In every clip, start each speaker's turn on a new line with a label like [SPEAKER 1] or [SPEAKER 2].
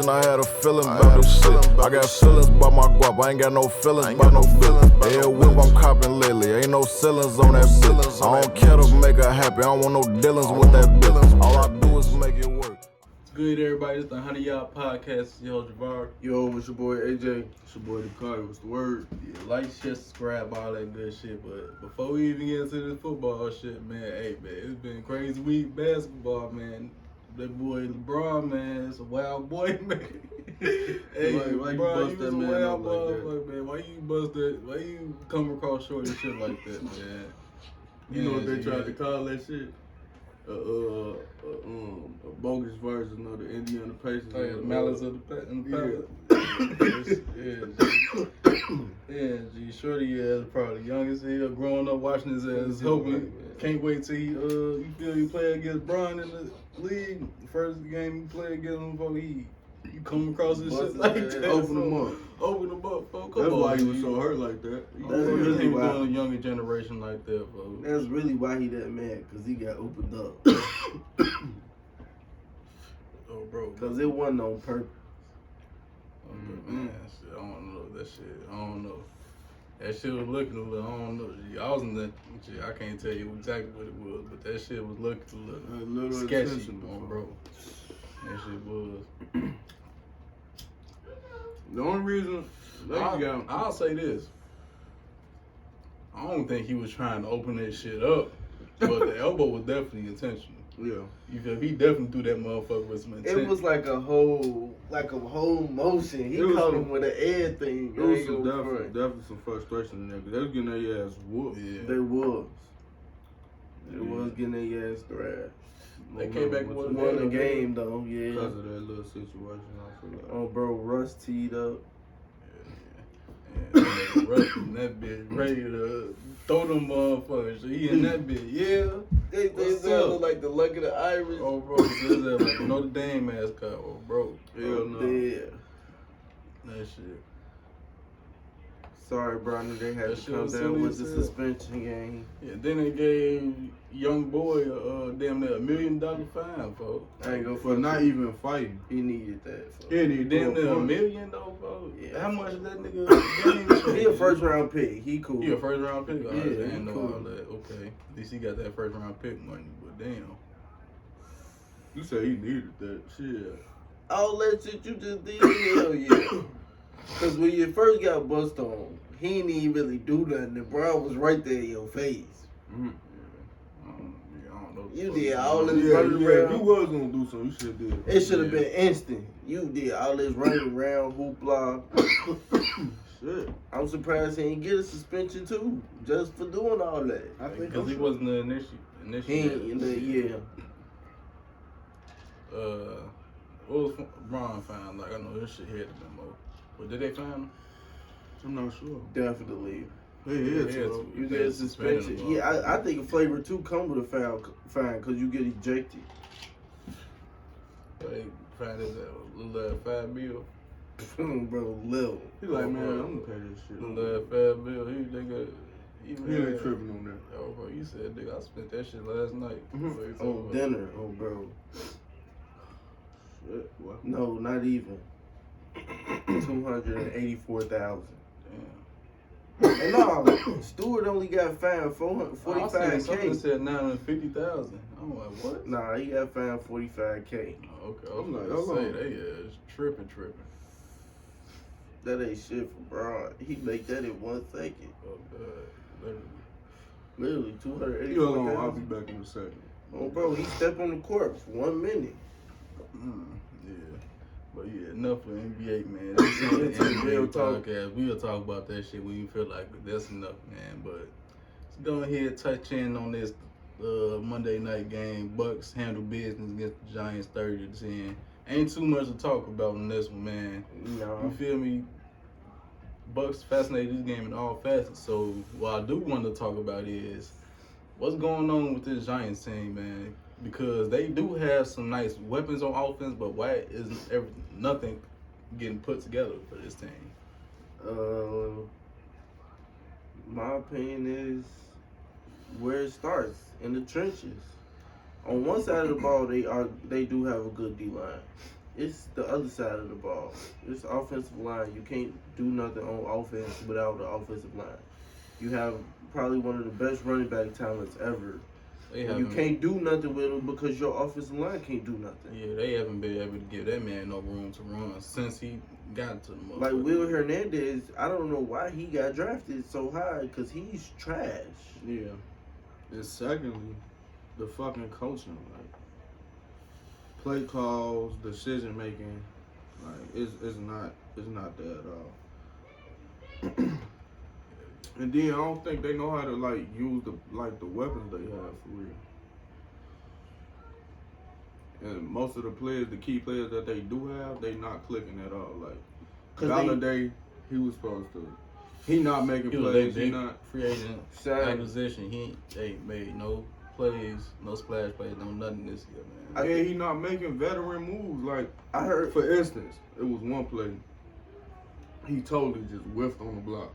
[SPEAKER 1] vision, I had a feeling about this shit. I got feelings about my guap, I ain't got no feelings about no feelings. Yeah, whip I'm copping lately, ain't no ceilings on that bitch. I don't care to make her happy, I don't want no dealings with that bitch. All I do is make it work.
[SPEAKER 2] Good, everybody. It's the HYP Podcast. It's your host, Javar.
[SPEAKER 3] Yo, it's your boy AJ. It's your boy DPoW. What's the word?
[SPEAKER 2] Yeah, like, share, subscribe, all that good shit. But before we even get into this football shit, man, hey, man, it's been a crazy week basketball, man. That boy LeBron, man, it's a wild boy, man. Hey,
[SPEAKER 3] why you
[SPEAKER 2] LeBron,
[SPEAKER 3] bust
[SPEAKER 2] you
[SPEAKER 3] that
[SPEAKER 2] was a
[SPEAKER 3] man
[SPEAKER 2] wild
[SPEAKER 3] up like that?
[SPEAKER 2] motherfucker, man. Why you bust that? Why you come across short and shit like that, man?
[SPEAKER 3] You know what they tried to call that shit? A bogus version of the Indiana Pacers.
[SPEAKER 2] Oh, yeah, the Malice of the Palace. Yeah, G. Shorty is probably the youngest here, growing up watching his ass, hoping, can't wait till you feel you play against Bron in the league. The first game you play against him before you come across this shit like that.
[SPEAKER 3] Open them up.
[SPEAKER 2] Open them up, folks.
[SPEAKER 3] That's why he was so hurt like that.
[SPEAKER 4] That's
[SPEAKER 2] Really
[SPEAKER 4] really
[SPEAKER 2] doing
[SPEAKER 4] why.
[SPEAKER 2] a younger generation like that, folks.
[SPEAKER 4] That's really why he that mad, because he got opened up.
[SPEAKER 2] Oh, bro.
[SPEAKER 4] Because it wasn't on purpose.
[SPEAKER 2] Man, shit, I don't know that shit. I don't know. That shit was looking a little, I don't know. I was in that shit. I can't tell you exactly what it was, but that shit was looking a little sketchy, bro. That shit was.
[SPEAKER 3] The only reason
[SPEAKER 2] I'll say this. I don't think he was trying to open that shit up, but the elbow was definitely intentional.
[SPEAKER 3] yeah.
[SPEAKER 2] You feel he definitely threw that motherfucker with some intent.
[SPEAKER 4] It was like a whole motion. He caught him with an air thing.
[SPEAKER 3] There was some definitely some frustration in there, because they was getting their ass whooped.
[SPEAKER 2] Yeah.
[SPEAKER 4] They was getting their ass thrashed.
[SPEAKER 2] They came back and
[SPEAKER 4] Won the game though, yeah.
[SPEAKER 3] Because of that little situation, I feel like.
[SPEAKER 4] Oh, bro, Russ teed up.
[SPEAKER 2] Yeah, Russ in that bitch ready to throw them motherfuckers. So he in that bitch, yeah.
[SPEAKER 4] They look like the luck of the Irish.
[SPEAKER 2] Oh, bro, this is like a Notre Dame mascot. Oh, bro.
[SPEAKER 3] Hell no.
[SPEAKER 4] Yeah.
[SPEAKER 2] That shit.
[SPEAKER 4] Sorry, bro, I knew they had
[SPEAKER 2] That
[SPEAKER 4] to
[SPEAKER 2] shit
[SPEAKER 4] come
[SPEAKER 2] was
[SPEAKER 4] down
[SPEAKER 2] silly
[SPEAKER 4] with
[SPEAKER 2] as
[SPEAKER 4] the
[SPEAKER 2] hell.
[SPEAKER 4] suspension game.
[SPEAKER 2] Yeah, then they gave young boy damn near $1 million fine, folks.
[SPEAKER 4] I ain't gonna
[SPEAKER 3] For not even fighting.
[SPEAKER 4] He needed that. So.
[SPEAKER 3] He didn't
[SPEAKER 2] Damn near $1
[SPEAKER 3] even
[SPEAKER 2] million though, folks.
[SPEAKER 4] Yeah.
[SPEAKER 2] How much is that nigga game?
[SPEAKER 4] He a first round pick. He cool.
[SPEAKER 2] He a first round pick?
[SPEAKER 4] Yeah,
[SPEAKER 2] I didn't know
[SPEAKER 4] cool.
[SPEAKER 2] all that. Okay. At least he got that first round pick money, but damn.
[SPEAKER 3] You said he needed that shit.
[SPEAKER 4] All that shit you just did, hell yeah. Because when you first got bust on, he didn't even really do nothing. The bro was right there in your face.
[SPEAKER 3] Mm-hmm.
[SPEAKER 2] I don't know.
[SPEAKER 4] You did all this
[SPEAKER 3] Yeah,
[SPEAKER 4] running
[SPEAKER 3] if
[SPEAKER 4] around.
[SPEAKER 3] you was gonna do something, you should have did.
[SPEAKER 4] It should have been instant. You did all this running around, hoopla.
[SPEAKER 3] Shit.
[SPEAKER 4] I'm surprised he didn't get a suspension too, just for doing all that.
[SPEAKER 3] I think
[SPEAKER 2] Because he wasn't the initial.
[SPEAKER 4] He ain't in the, yeah.
[SPEAKER 2] What was Bron found? Like, I know this shit had to be more. But did they find him?
[SPEAKER 3] I'm not sure.
[SPEAKER 4] Definitely.
[SPEAKER 3] He is.
[SPEAKER 2] Yeah,
[SPEAKER 3] so.
[SPEAKER 4] You get a suspension. Yeah, I think a flavor 2 come with a fine because you get ejected.
[SPEAKER 2] They found his little $5 bill.
[SPEAKER 4] Bro, Lil.
[SPEAKER 3] He like, man, I'm gonna pay this shit.
[SPEAKER 2] Little $5 bill. He
[SPEAKER 3] He ain't tripping on that.
[SPEAKER 2] Oh, bro, you said, nigga, I spent that shit last night.
[SPEAKER 3] Mhm.
[SPEAKER 2] So you
[SPEAKER 4] Oh,
[SPEAKER 2] talking about-
[SPEAKER 4] dinner. Oh, bro.
[SPEAKER 3] Shit, what?
[SPEAKER 4] No, not even. 284,000.
[SPEAKER 2] Damn.
[SPEAKER 4] And no, Stewart only got fined
[SPEAKER 2] Something
[SPEAKER 4] 45K.
[SPEAKER 2] said 950,000. I'm like, what?
[SPEAKER 4] Nah, he got fined 45K.
[SPEAKER 2] Oh, okay, I
[SPEAKER 3] I'm
[SPEAKER 2] was
[SPEAKER 3] like,
[SPEAKER 2] gonna
[SPEAKER 3] hold
[SPEAKER 2] say
[SPEAKER 3] on.
[SPEAKER 2] they is tripping.
[SPEAKER 4] That ain't shit for Bron. He make that in 1 second.
[SPEAKER 2] Oh god,
[SPEAKER 4] Literally
[SPEAKER 3] You hold on, I'll be
[SPEAKER 4] 284,000.
[SPEAKER 3] back in a second.
[SPEAKER 4] Oh, bro, he stepped on the court for 1 minute.
[SPEAKER 2] yeah. But yeah, enough for NBA, man. This is the NBA podcast. We'll talk about that shit when you feel like it. That's enough, man. But let's go ahead and touch in on this Monday night game. Bucks handle business against the Giants 30-10. Ain't too much to talk about in this one, man. You
[SPEAKER 4] No.
[SPEAKER 2] feel me? Bucks fascinated this game in all facets. So what I do want to talk about is what's going on with this Giants team, man. Because they do have some nice weapons on offense, but why isn't nothing getting put together for this team?
[SPEAKER 4] My opinion is where it starts, in the trenches. On one side of the ball, they do have a good D line. it's the other side of the ball. It's offensive line. You can't do nothing on offense without the offensive line. You have probably one of the best running back talents ever. You can't do nothing with him because your offensive line can't do nothing.
[SPEAKER 2] Yeah, they haven't been able to give that man no room to run since he got to the motherfucker.
[SPEAKER 4] Like Will Hernandez, I don't know why he got drafted so high because he's trash.
[SPEAKER 3] Yeah. And secondly, the fucking coaching, like play calls, decision making, like it's not that at all. And then I don't think they know how to like use the weapons they have for real. And most of the players, the key players that they do have, they not clicking at all. Like Galladay, he was supposed to. He not making plays. He not
[SPEAKER 2] free agent acquisition. He ain't made no plays, no splash plays, no nothing this year, man.
[SPEAKER 3] Yeah, he not making veteran moves. Like
[SPEAKER 4] I heard,
[SPEAKER 3] for instance, it was one play. He totally just whiffed on the block.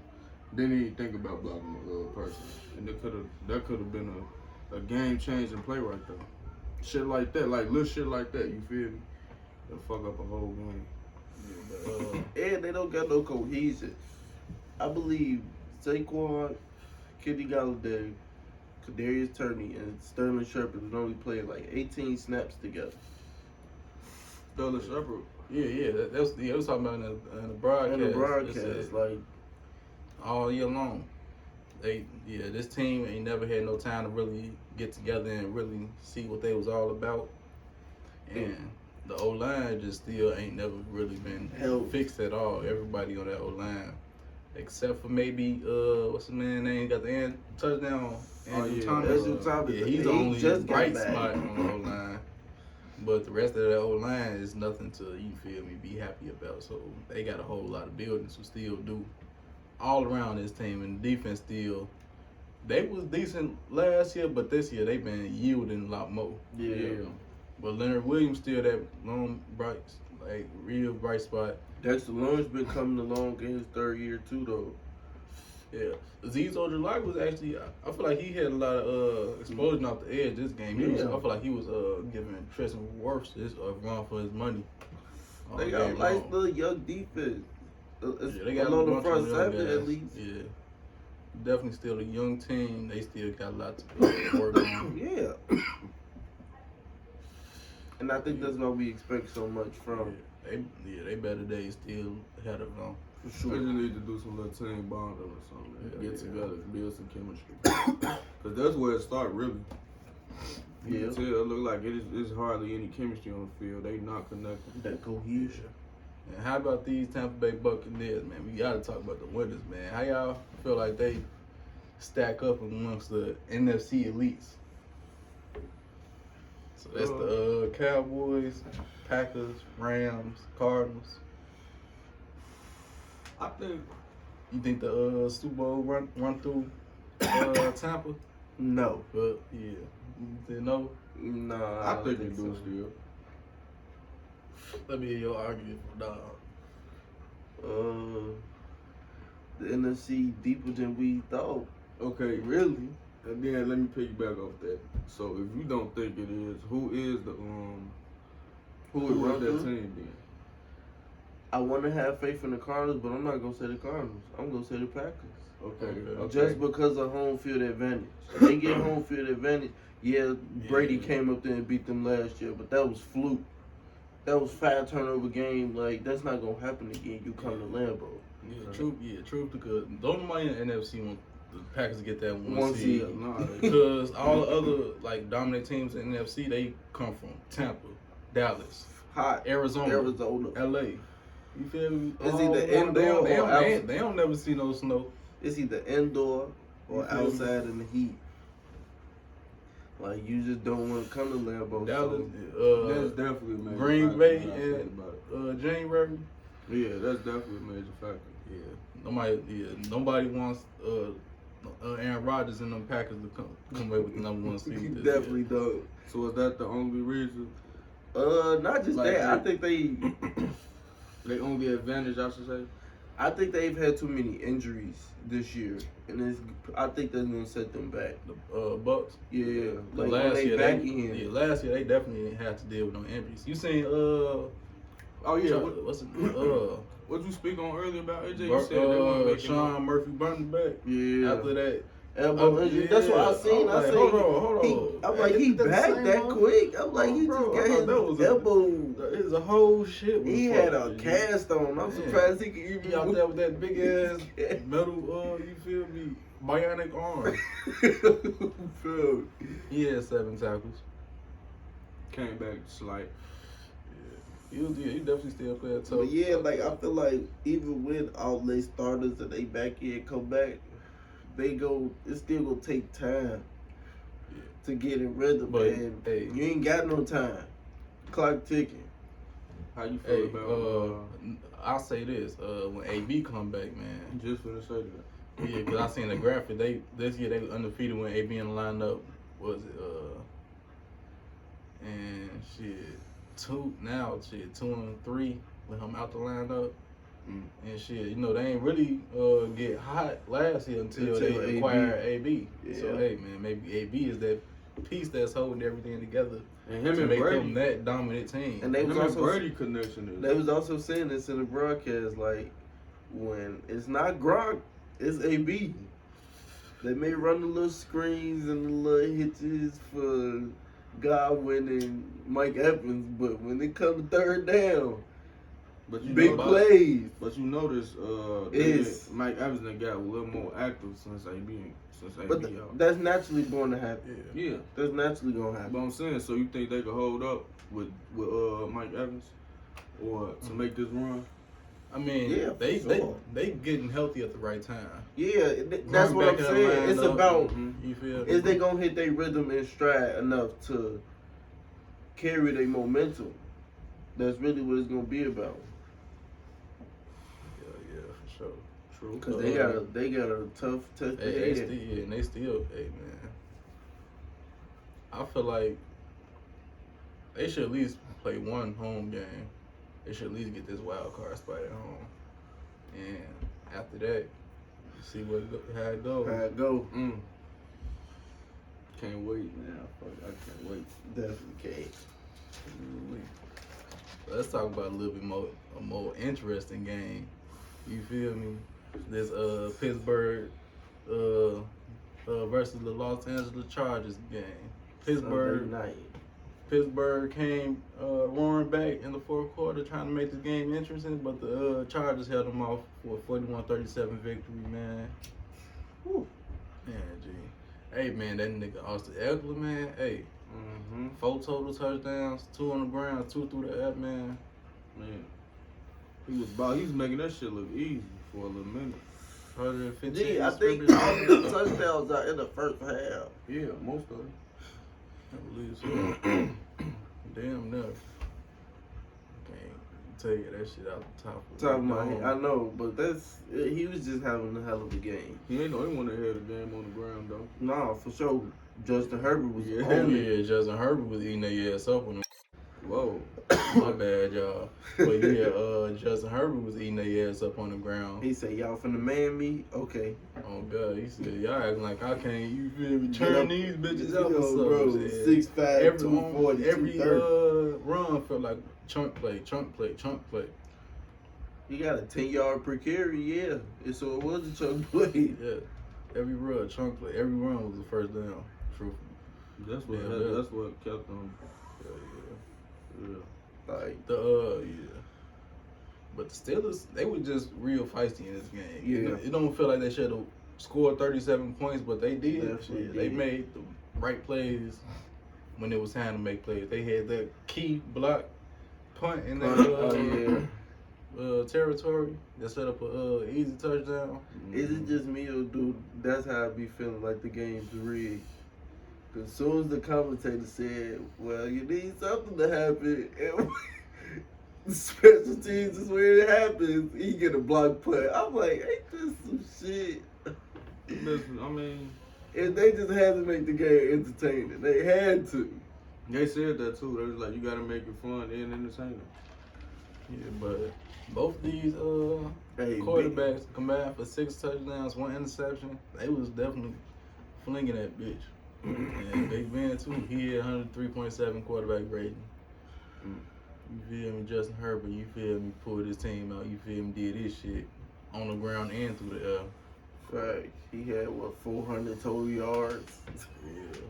[SPEAKER 3] Didn't even think about blocking the person, and that could have been a game changing play right there. Shit like that, like little shit like that. You feel me? They'll fuck up a whole game.
[SPEAKER 4] and they don't got no cohesion. I believe Saquon, Kenny Galladay, Kadarius Toney, and Sterling Shepard had only played like 18 snaps together.
[SPEAKER 3] Sterling Shepard.
[SPEAKER 2] Yeah, that was talking about in the broadcast.
[SPEAKER 4] In the broadcast, like
[SPEAKER 2] all year long. This team ain't never had no time to really get together and really see what they was all about. And the O-line just still ain't never really been fixed at all. Everybody on that O-line, except for maybe what's the man's name? Got the end touchdown. Andrew Thomas. Yeah, he's the only bright spot on the O-line. But the rest of that O-line is nothing to, you feel me, be happy about. So they got a whole lot of buildings to still do all around this team, and the defense still, they was decent last year, but this year they been yielding a lot more.
[SPEAKER 4] Yeah.
[SPEAKER 2] But Leonard Williams still that long real bright spot.
[SPEAKER 4] Dexter Lawrence been coming along in his third year too, though.
[SPEAKER 2] Yeah, Azeez Ojulari was actually, I feel like he had a lot of explosion off the edge this game. I feel like he was giving Tristan Wirfs a run for his money.
[SPEAKER 4] They got a nice little young defense.
[SPEAKER 2] They got
[SPEAKER 4] on the
[SPEAKER 2] a
[SPEAKER 4] front
[SPEAKER 2] bunch of
[SPEAKER 4] seven
[SPEAKER 2] young
[SPEAKER 4] at
[SPEAKER 2] guys.
[SPEAKER 4] least.
[SPEAKER 2] Yeah, definitely still a young team. They still got a lot to work on.
[SPEAKER 4] Yeah. And I think that's why we expect so much from.
[SPEAKER 2] They better days still ahead of them.
[SPEAKER 4] For sure.
[SPEAKER 3] They just need to do some little team bonding or something. Get together, build some chemistry. Because that's where it starts, really. You can tell it look like it's hardly any chemistry on the field. They not connected.
[SPEAKER 4] That cohesion.
[SPEAKER 2] And how about these Tampa Bay Buccaneers, man? We got to talk about the winners, man. How y'all feel like they stack up amongst the NFC elites? So that's the Cowboys, Packers, Rams, Cardinals.
[SPEAKER 3] I think.
[SPEAKER 2] You think the Super Bowl run through Tampa?
[SPEAKER 4] No.
[SPEAKER 2] But yeah, you think no?
[SPEAKER 4] Nah,
[SPEAKER 3] I think they do still.
[SPEAKER 2] Let me hear your argument for dog.
[SPEAKER 4] The NFC deeper than we thought.
[SPEAKER 3] Okay,
[SPEAKER 4] Really?
[SPEAKER 3] and then let me piggyback off that. So if you don't think it is, who is the who would run that team then?
[SPEAKER 4] I want to have faith in the Cardinals, but I'm not gonna say the Cardinals. I'm gonna say the Packers.
[SPEAKER 3] Okay.
[SPEAKER 4] Just because of home field advantage. They get home field advantage. Yeah, Brady came up there and beat them last year, but that was fluke. That was 5 turnover game. Like, that's not gonna happen again. You come to Lambeau.
[SPEAKER 2] Truth, because don't nobody in the NFC want the Packers to get that one seed.
[SPEAKER 3] Nah,
[SPEAKER 2] Because all the other dominant teams in the NFC, they come from Tampa, Dallas,
[SPEAKER 4] Hot.
[SPEAKER 2] Arizona, LA. You feel me?
[SPEAKER 4] It's either indoor or outside.
[SPEAKER 2] They don't never see no snow.
[SPEAKER 4] It's either indoor or outside in the heat. Like, you just don't want to come to Lambeau.
[SPEAKER 2] Dallas,
[SPEAKER 3] that's definitely a major
[SPEAKER 2] Green
[SPEAKER 3] factor
[SPEAKER 2] Bay
[SPEAKER 3] when I think about
[SPEAKER 2] and January.
[SPEAKER 3] Yeah, that's definitely a major factor.
[SPEAKER 2] Yeah, nobody wants Aaron Rodgers and them Packers to come away with the number 1 seed. this
[SPEAKER 4] Definitely
[SPEAKER 2] year.
[SPEAKER 4] don't.
[SPEAKER 3] So is that the only reason?
[SPEAKER 4] Not just
[SPEAKER 3] Like
[SPEAKER 4] that. I think
[SPEAKER 3] They only advantage, I should say.
[SPEAKER 4] I think they've had too many injuries this year, and I think that's gonna set them back.
[SPEAKER 2] The Bucks.
[SPEAKER 4] Yeah, like
[SPEAKER 2] last
[SPEAKER 4] when
[SPEAKER 2] year
[SPEAKER 4] they back in.
[SPEAKER 2] last year they definitely had to deal with no injuries. You seen
[SPEAKER 3] Oh yeah,
[SPEAKER 2] what's it?
[SPEAKER 3] What you speak on earlier about AJ? You said they want to make
[SPEAKER 2] Sean Murphy Burns back.
[SPEAKER 4] Yeah.
[SPEAKER 2] After that.
[SPEAKER 4] Elbow injury. That's what I seen.
[SPEAKER 2] I
[SPEAKER 4] I
[SPEAKER 2] seen.
[SPEAKER 4] seen.
[SPEAKER 2] Hold on.
[SPEAKER 4] I'm like, he back that quick. I'm like, he just got his elbow.
[SPEAKER 2] It's a whole shit.
[SPEAKER 4] He had a cast on. I'm surprised he could even.
[SPEAKER 2] He out there with that big ass metal. You feel me? Bionic arm. He had 7 tackles.
[SPEAKER 3] Came back slight.
[SPEAKER 2] He definitely still playing tough.
[SPEAKER 4] But yeah, like I feel like even with all their starters and they back in come back, it's still gonna take time to get in rhythm,
[SPEAKER 2] but,
[SPEAKER 4] and you ain't got no time. Clock ticking.
[SPEAKER 3] How you feel about?
[SPEAKER 2] I'll say this: when AB come back, man.
[SPEAKER 3] Just finna say that.
[SPEAKER 2] Yeah, because I seen the graphic. This year they were undefeated when AB in the lineup. Was it? And shit, 2 and 3 with him out the lineup. And shit, you know, they ain't really get hot last year until they acquired AB.
[SPEAKER 4] Yeah.
[SPEAKER 2] So hey man, maybe AB is that piece that's holding everything together
[SPEAKER 3] And him
[SPEAKER 2] to
[SPEAKER 3] and
[SPEAKER 2] make
[SPEAKER 3] Brady,
[SPEAKER 2] them that dominant team.
[SPEAKER 4] And they was also
[SPEAKER 3] Brady connection is.
[SPEAKER 4] They was also saying this in the broadcast, like when it's not Gronk, it's AB. They may run the little screens and the little hitches for Godwin and Mike Evans, but when it comes to third down,
[SPEAKER 3] But you
[SPEAKER 4] big
[SPEAKER 3] know,
[SPEAKER 4] plays.
[SPEAKER 3] But you notice, Mike Evans done got a little more active since AB
[SPEAKER 4] But
[SPEAKER 3] out.
[SPEAKER 4] that's naturally going to happen.
[SPEAKER 3] Yeah.
[SPEAKER 4] That's naturally going to happen.
[SPEAKER 3] But I'm saying, so you think they could hold up with Mike Evans, or to make this run?
[SPEAKER 2] I mean,
[SPEAKER 4] Yeah,
[SPEAKER 2] they getting healthy at the right time.
[SPEAKER 4] Yeah, that's what I'm saying. It's about
[SPEAKER 2] you feel
[SPEAKER 4] is they gonna hit their rhythm and stride enough to carry their momentum. That's really what it's gonna be about.
[SPEAKER 2] Yeah, for sure.
[SPEAKER 3] True.
[SPEAKER 4] Cause they got a tough test
[SPEAKER 2] They
[SPEAKER 4] ahead.
[SPEAKER 2] still, hey man. I feel like they should at least play one home game. They should at least get this wild card spot at home, and after that, see how it goes.
[SPEAKER 4] How it go?
[SPEAKER 3] Can't wait, man. I can't wait.
[SPEAKER 4] Definitely can't.
[SPEAKER 2] Let's talk about a little bit a more interesting game. You feel me? This Pittsburgh versus the Los Angeles Chargers game. Pittsburgh came roaring back in the fourth quarter trying to make the game interesting, but the Chargers held them off for a 41-37 victory, man.
[SPEAKER 4] Whew.
[SPEAKER 2] Man, G. Hey, man, that nigga Austin Eckler, man, hey. 4 total touchdowns, 2 on the ground, 2 through the air, man.
[SPEAKER 3] Man, he was making that shit look easy for a little minute.
[SPEAKER 2] 115.
[SPEAKER 4] Gee, I think all of the touchdowns are in the first half.
[SPEAKER 3] Yeah, most of it.
[SPEAKER 2] I believe so. Damn enough. Can't tell you that shit out the top
[SPEAKER 4] of my head. I know, but he was just having a hell of a game.
[SPEAKER 3] He ain't no he wanna have a game on the ground though.
[SPEAKER 4] Nah, for sure. Justin Herbert was
[SPEAKER 2] Yeah,
[SPEAKER 4] on it.
[SPEAKER 2] yeah, Justin Herbert was eating their ass up on them.
[SPEAKER 3] Whoa.
[SPEAKER 2] My bad, y'all. But yeah, Justin Herbert was eating their ass up on the ground.
[SPEAKER 4] He said, y'all finna man me? Okay.
[SPEAKER 2] Oh, God. He said, y'all acting like I can't, you feel me, turn these bitches up or
[SPEAKER 4] bro,
[SPEAKER 2] something.
[SPEAKER 4] 6'5", 240,
[SPEAKER 2] every
[SPEAKER 4] 230.
[SPEAKER 2] run felt like chunk play.
[SPEAKER 4] He got a 10-yard per carry, yeah. So it was a chunk play.
[SPEAKER 2] Yeah. Every run, chunk play. Every run was a first down. Truthfully.
[SPEAKER 3] That's what kept them. Yeah.
[SPEAKER 4] Like
[SPEAKER 2] Yeah. But the Steelers, they were just real feisty in this game.
[SPEAKER 4] Yeah.
[SPEAKER 2] It don't feel like they should have scored 37 points, but they did.
[SPEAKER 4] Definitely did.
[SPEAKER 2] They made the right plays when it was time to make plays. They had that key block punt in that territory that set up a easy touchdown.
[SPEAKER 4] Is it just me or dude? That's how I be feeling like the game's rigged. Cause as soon as the commentator said, "Well, you need something to happen," and special teams is where it happens, he get a block punt. I'm like, ain't this some shit?
[SPEAKER 3] Listen, I mean,
[SPEAKER 4] And they just had to make the game entertaining. They had to.
[SPEAKER 3] they said that too. They was like, you gotta make it fun and entertaining.
[SPEAKER 2] Yeah, but both these quarterbacks combined for 6 touchdowns, 1 interception. They was definitely flinging that bitch. And Big Ben too, he had 103.7 quarterback rating. You feel me? Justin Herbert, you feel me? Pulled his team out. You feel me? Did his shit on the ground and through the air.
[SPEAKER 4] Right. He had, 400 total yards?
[SPEAKER 2] Yeah.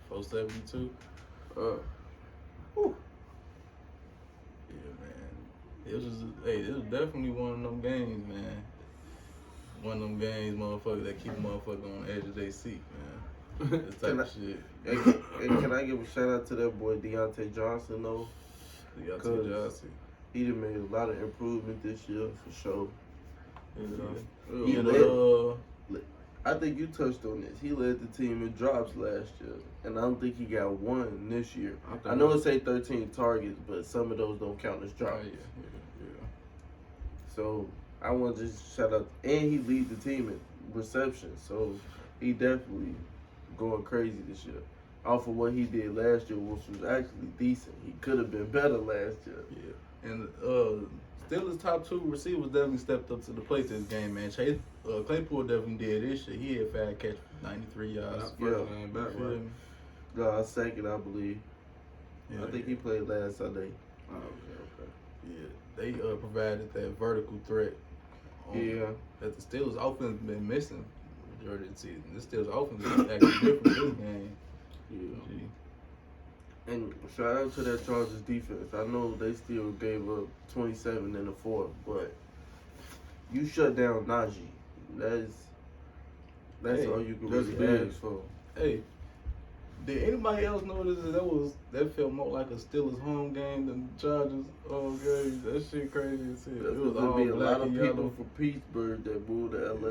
[SPEAKER 2] 472.
[SPEAKER 4] Whew.
[SPEAKER 2] Yeah, man. It was definitely one of them games, man. One of them games, motherfuckers, that keep motherfuckers on the edge of their seat, man. This type of shit.
[SPEAKER 4] And can I give a shout out to that boy Deontay Johnson though?
[SPEAKER 2] Deontay Johnson.
[SPEAKER 4] He done made a lot of improvement this year for sure. I think you touched on this. He led the team in drops last year, and I don't think he got one this year. I know it say 13 targets, but some of those don't count as drops.
[SPEAKER 2] Yeah.
[SPEAKER 4] So I want to just shout out, and he lead the team in reception, so he definitely going crazy this year. Off of what he did last year, which was actually decent. He could have been better last year.
[SPEAKER 2] Yeah, and still his top 2 receivers definitely stepped up to the plate this game, man. Claypool definitely did this shit. He had 5 catch, 93 yards.
[SPEAKER 4] Second, I believe. Yeah, I think he played last Sunday.
[SPEAKER 3] Oh, okay.
[SPEAKER 2] Yeah, they provided that vertical threat. That the Steelers offense been missing majority of the season. The Steelers offense is acting different this game.
[SPEAKER 4] Yeah. And shout out to that Chargers defense. I know they still gave up 27 in the fourth, but you shut down Najee. That's all you can really ask for.
[SPEAKER 2] Hey, did anybody else notice that felt more like a Steelers home game than the Chargers home game? That shit crazy as hell.
[SPEAKER 4] It was all be a lot of people from Pittsburgh that moved to LA.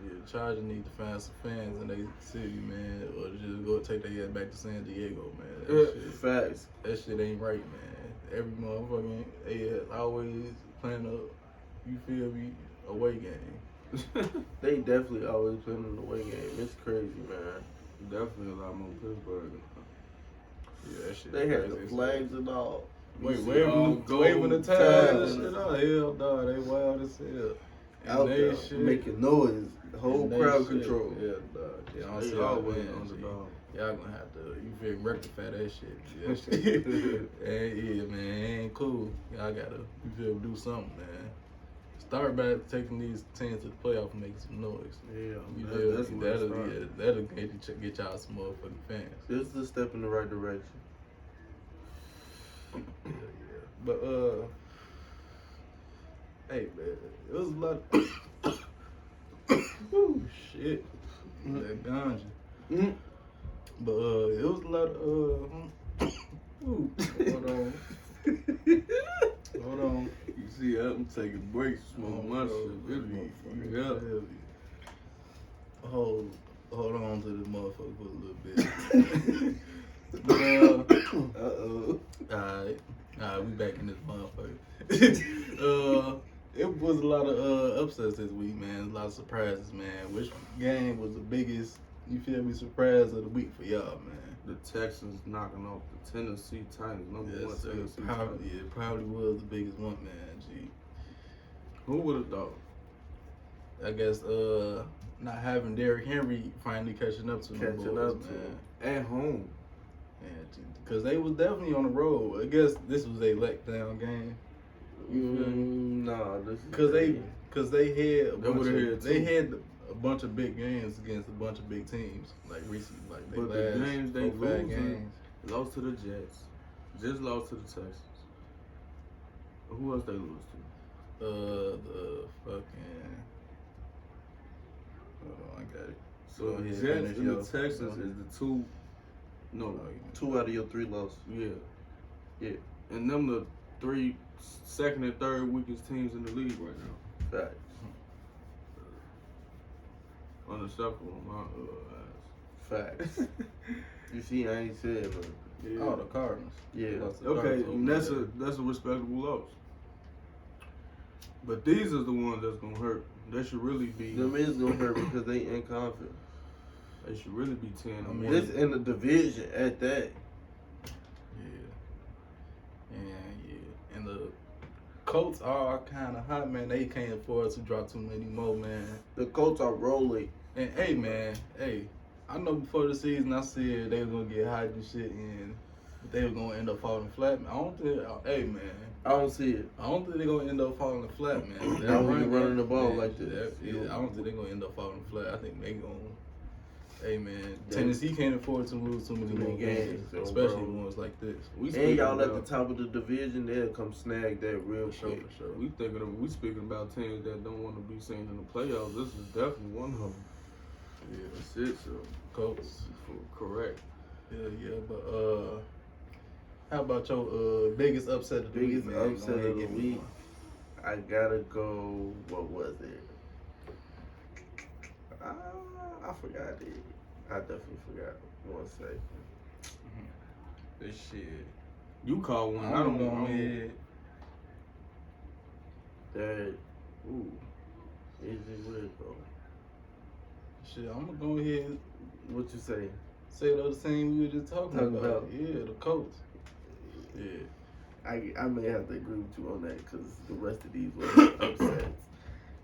[SPEAKER 2] Yeah, Chargers need to find some fans in their city, man, or just go take their ass back to San Diego, man.
[SPEAKER 4] Facts.
[SPEAKER 2] That shit ain't right, man. Every motherfucking AS always playing a, you feel me, away game.
[SPEAKER 4] They definitely always playing an away game. It's crazy, man.
[SPEAKER 3] Definitely a lot more Pittsburgh.
[SPEAKER 2] Yeah, that shit.
[SPEAKER 4] They had the flags and all.
[SPEAKER 2] Waving the ties and shit out. Hell, dog, they wild as hell.
[SPEAKER 4] Out there making noise. The whole crowd control.
[SPEAKER 2] Yeah, dog.
[SPEAKER 3] They always underdog.
[SPEAKER 2] Y'all gonna have to, you feel, rectify that shit. That shit. Yeah, man, it ain't cool. Y'all gotta, you feel, do something, man. Start by taking these teams to the playoff and making some noise.
[SPEAKER 4] Yeah,
[SPEAKER 2] that'll get y'all some motherfucking fans.
[SPEAKER 4] This is a step in the right direction.
[SPEAKER 2] Yeah. But hey man, it was a lot. Woo, shit. That ganja.
[SPEAKER 4] Mm-hmm.
[SPEAKER 2] But it was a lot of hold on. Hold on.
[SPEAKER 3] You see, I'm taking breaks, smoke my shit. This motherfucker.
[SPEAKER 2] Hold on to this motherfucker for a little bit. But alright, we back in this motherfucker. It was a lot of upsets this week, man. A lot of surprises, man. Which game was the biggest, you feel me, surprise of the week for y'all, man?
[SPEAKER 3] The Texans knocking off the Tennessee Titans, number one Tennessee
[SPEAKER 2] Titans. Yeah, it probably was the biggest one, man. Gee.
[SPEAKER 3] Who would have thought?
[SPEAKER 2] I guess not having Derrick Henry finally catching up to them boys, man.
[SPEAKER 3] At home.
[SPEAKER 2] Yeah, because they was definitely on the road. I guess this was a letdown game.
[SPEAKER 4] Nah,
[SPEAKER 2] because they had a bunch of big games against a bunch of big teams like recently, like
[SPEAKER 3] but the games they lost to the Jets, just lost to the Texans. Who else they lose to?
[SPEAKER 2] The fucking. Hold on, I got it.
[SPEAKER 3] So the Jets and the Texans is the two. No,
[SPEAKER 4] 2 out of your 3 losses.
[SPEAKER 3] Yeah, and them the 3 second and third weakest teams in the league right now.
[SPEAKER 4] Facts.
[SPEAKER 3] Unacceptable on my
[SPEAKER 4] Facts. You see, I ain't said nothing.
[SPEAKER 3] Yeah.
[SPEAKER 2] Oh, the Cardinals.
[SPEAKER 4] Yeah.
[SPEAKER 3] Okay, and that's a respectable loss. But these are the ones that's gonna hurt. They should really be.
[SPEAKER 4] Them is gonna hurt because they ain't confident.
[SPEAKER 3] They should really be 10.
[SPEAKER 4] This in the division at that.
[SPEAKER 2] Yeah. And the Colts are kind of hot, man. They can't afford to drop too many more, man.
[SPEAKER 4] The Colts are rolling.
[SPEAKER 2] And hey, man, I know before the season I said they was gonna get hot and shit, and they were gonna end up falling flat. I don't think. Hey man,
[SPEAKER 4] I don't see it.
[SPEAKER 2] I don't think they're gonna end up falling flat, man.
[SPEAKER 4] Not when you running the ball like this.
[SPEAKER 2] I don't think they're gonna end up falling flat. I think they gonna. Hey man, Tennessee can't afford to lose too many games, especially ones like this.
[SPEAKER 4] And y'all at the top of the division, they'll come snag that real quick.
[SPEAKER 2] For sure.
[SPEAKER 3] We speaking about teams that don't want to be seen in the playoffs. This is definitely one of them. Yeah, that's it. So,
[SPEAKER 2] Colts.
[SPEAKER 3] Correct.
[SPEAKER 2] Yeah, but how about your biggest upset of the week?
[SPEAKER 4] Biggest upset of the week. I gotta go. What was it? I forgot it. I definitely forgot. 1 second.
[SPEAKER 2] This shit.
[SPEAKER 3] You call one.
[SPEAKER 2] I don't know.
[SPEAKER 4] That. Ooh. Is it weird though?
[SPEAKER 2] Shit, I'm gonna go ahead.
[SPEAKER 4] What you say?
[SPEAKER 2] Say the same we were just talking about. Yeah, the Colts. Yeah.
[SPEAKER 4] I may have to agree with you on that because the rest of these were upsets.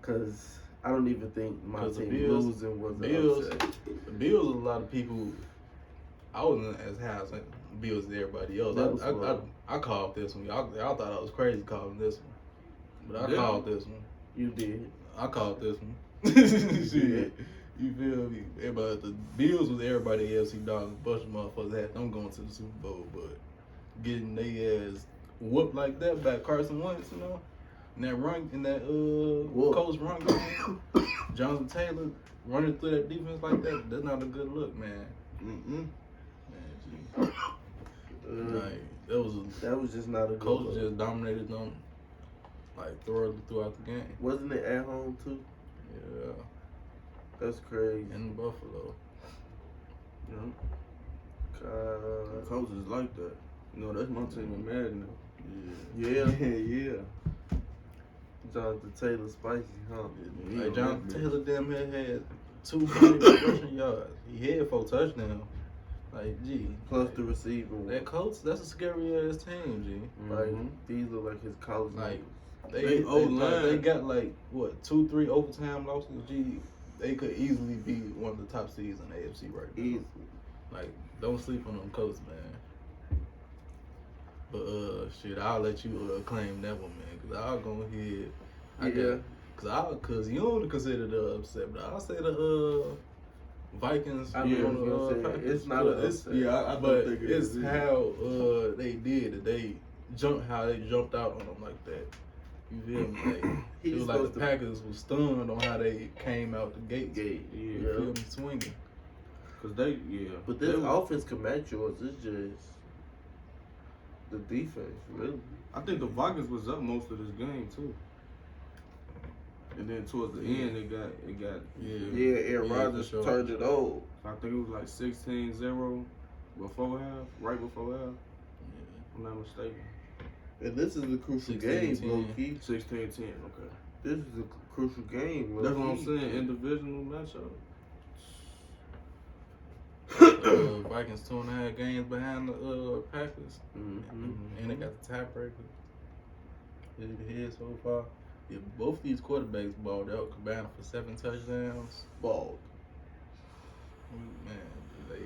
[SPEAKER 4] Because I don't even think my team losing was an upset.
[SPEAKER 2] The Bills, a lot of people, I wasn't as high as the Bills as everybody else. I called this one. Y'all thought I was crazy calling this one. But I called this one.
[SPEAKER 4] You did.
[SPEAKER 2] I called this one. Shit. You feel me? Everybody, the Bills was everybody AFC dogs. A bunch of motherfuckers had them going to the Super Bowl, but getting their ass whooped like that by Carson Wentz, you know? In that run, Colts run game, Jonathan Taylor running through that defense like that, that's not a good look, man. Man, like, that was just not a good
[SPEAKER 4] Colts
[SPEAKER 2] look. Just dominated them, like, throughout the game.
[SPEAKER 4] Wasn't it at home, too?
[SPEAKER 2] Yeah.
[SPEAKER 4] That's crazy.
[SPEAKER 2] In Buffalo.
[SPEAKER 3] Yeah. Colts is like that. You know, that's my team in Madden now.
[SPEAKER 4] Yeah. Jonathan Taylor spicy, huh?
[SPEAKER 2] Yeah, like Jonathan Taylor damn near had 200 rushing yards. He had 4 touchdowns. Like, gee.
[SPEAKER 4] Plus the receiver.
[SPEAKER 2] That Colts, that's a scary ass team, G.
[SPEAKER 4] Like, these are like his college
[SPEAKER 2] like
[SPEAKER 4] numbers.
[SPEAKER 2] They got like what 2-3 overtime losses. Gee, they could easily be one of the top seeds in the AFC right now.
[SPEAKER 4] Easily.
[SPEAKER 2] Like, don't sleep on them Colts, man. But shit, I'll let you claim that one, man, because I'll go ahead. Cause you don't consider the upset, but I'll say the Vikings.
[SPEAKER 4] It's not an upset.
[SPEAKER 3] Yeah,
[SPEAKER 2] but it's how they did it. They jumped out on them like that. You feel me? Like, it was like the Packers was stunned on how they came out the gate. You feel me? Swinging.
[SPEAKER 4] But this offense can match yours. It's just the defense, really.
[SPEAKER 3] I think the Vikings was up most of this game too. And then towards the end, it got
[SPEAKER 4] Aaron Rodgers turned it over.
[SPEAKER 3] I think it was like 16-0 before half, right before half. If I'm not mistaken.
[SPEAKER 4] And this is a crucial game, low-key.
[SPEAKER 3] 16-10, okay.
[SPEAKER 4] This is a crucial game, low-key.
[SPEAKER 3] That's what I'm saying, individual matchup.
[SPEAKER 2] Vikings 2.5 games behind the Packers. And they got the tiebreaker. Here so far. Yeah, both these quarterbacks balled out, combined for 7 touchdowns.
[SPEAKER 4] Balled.
[SPEAKER 2] Man, they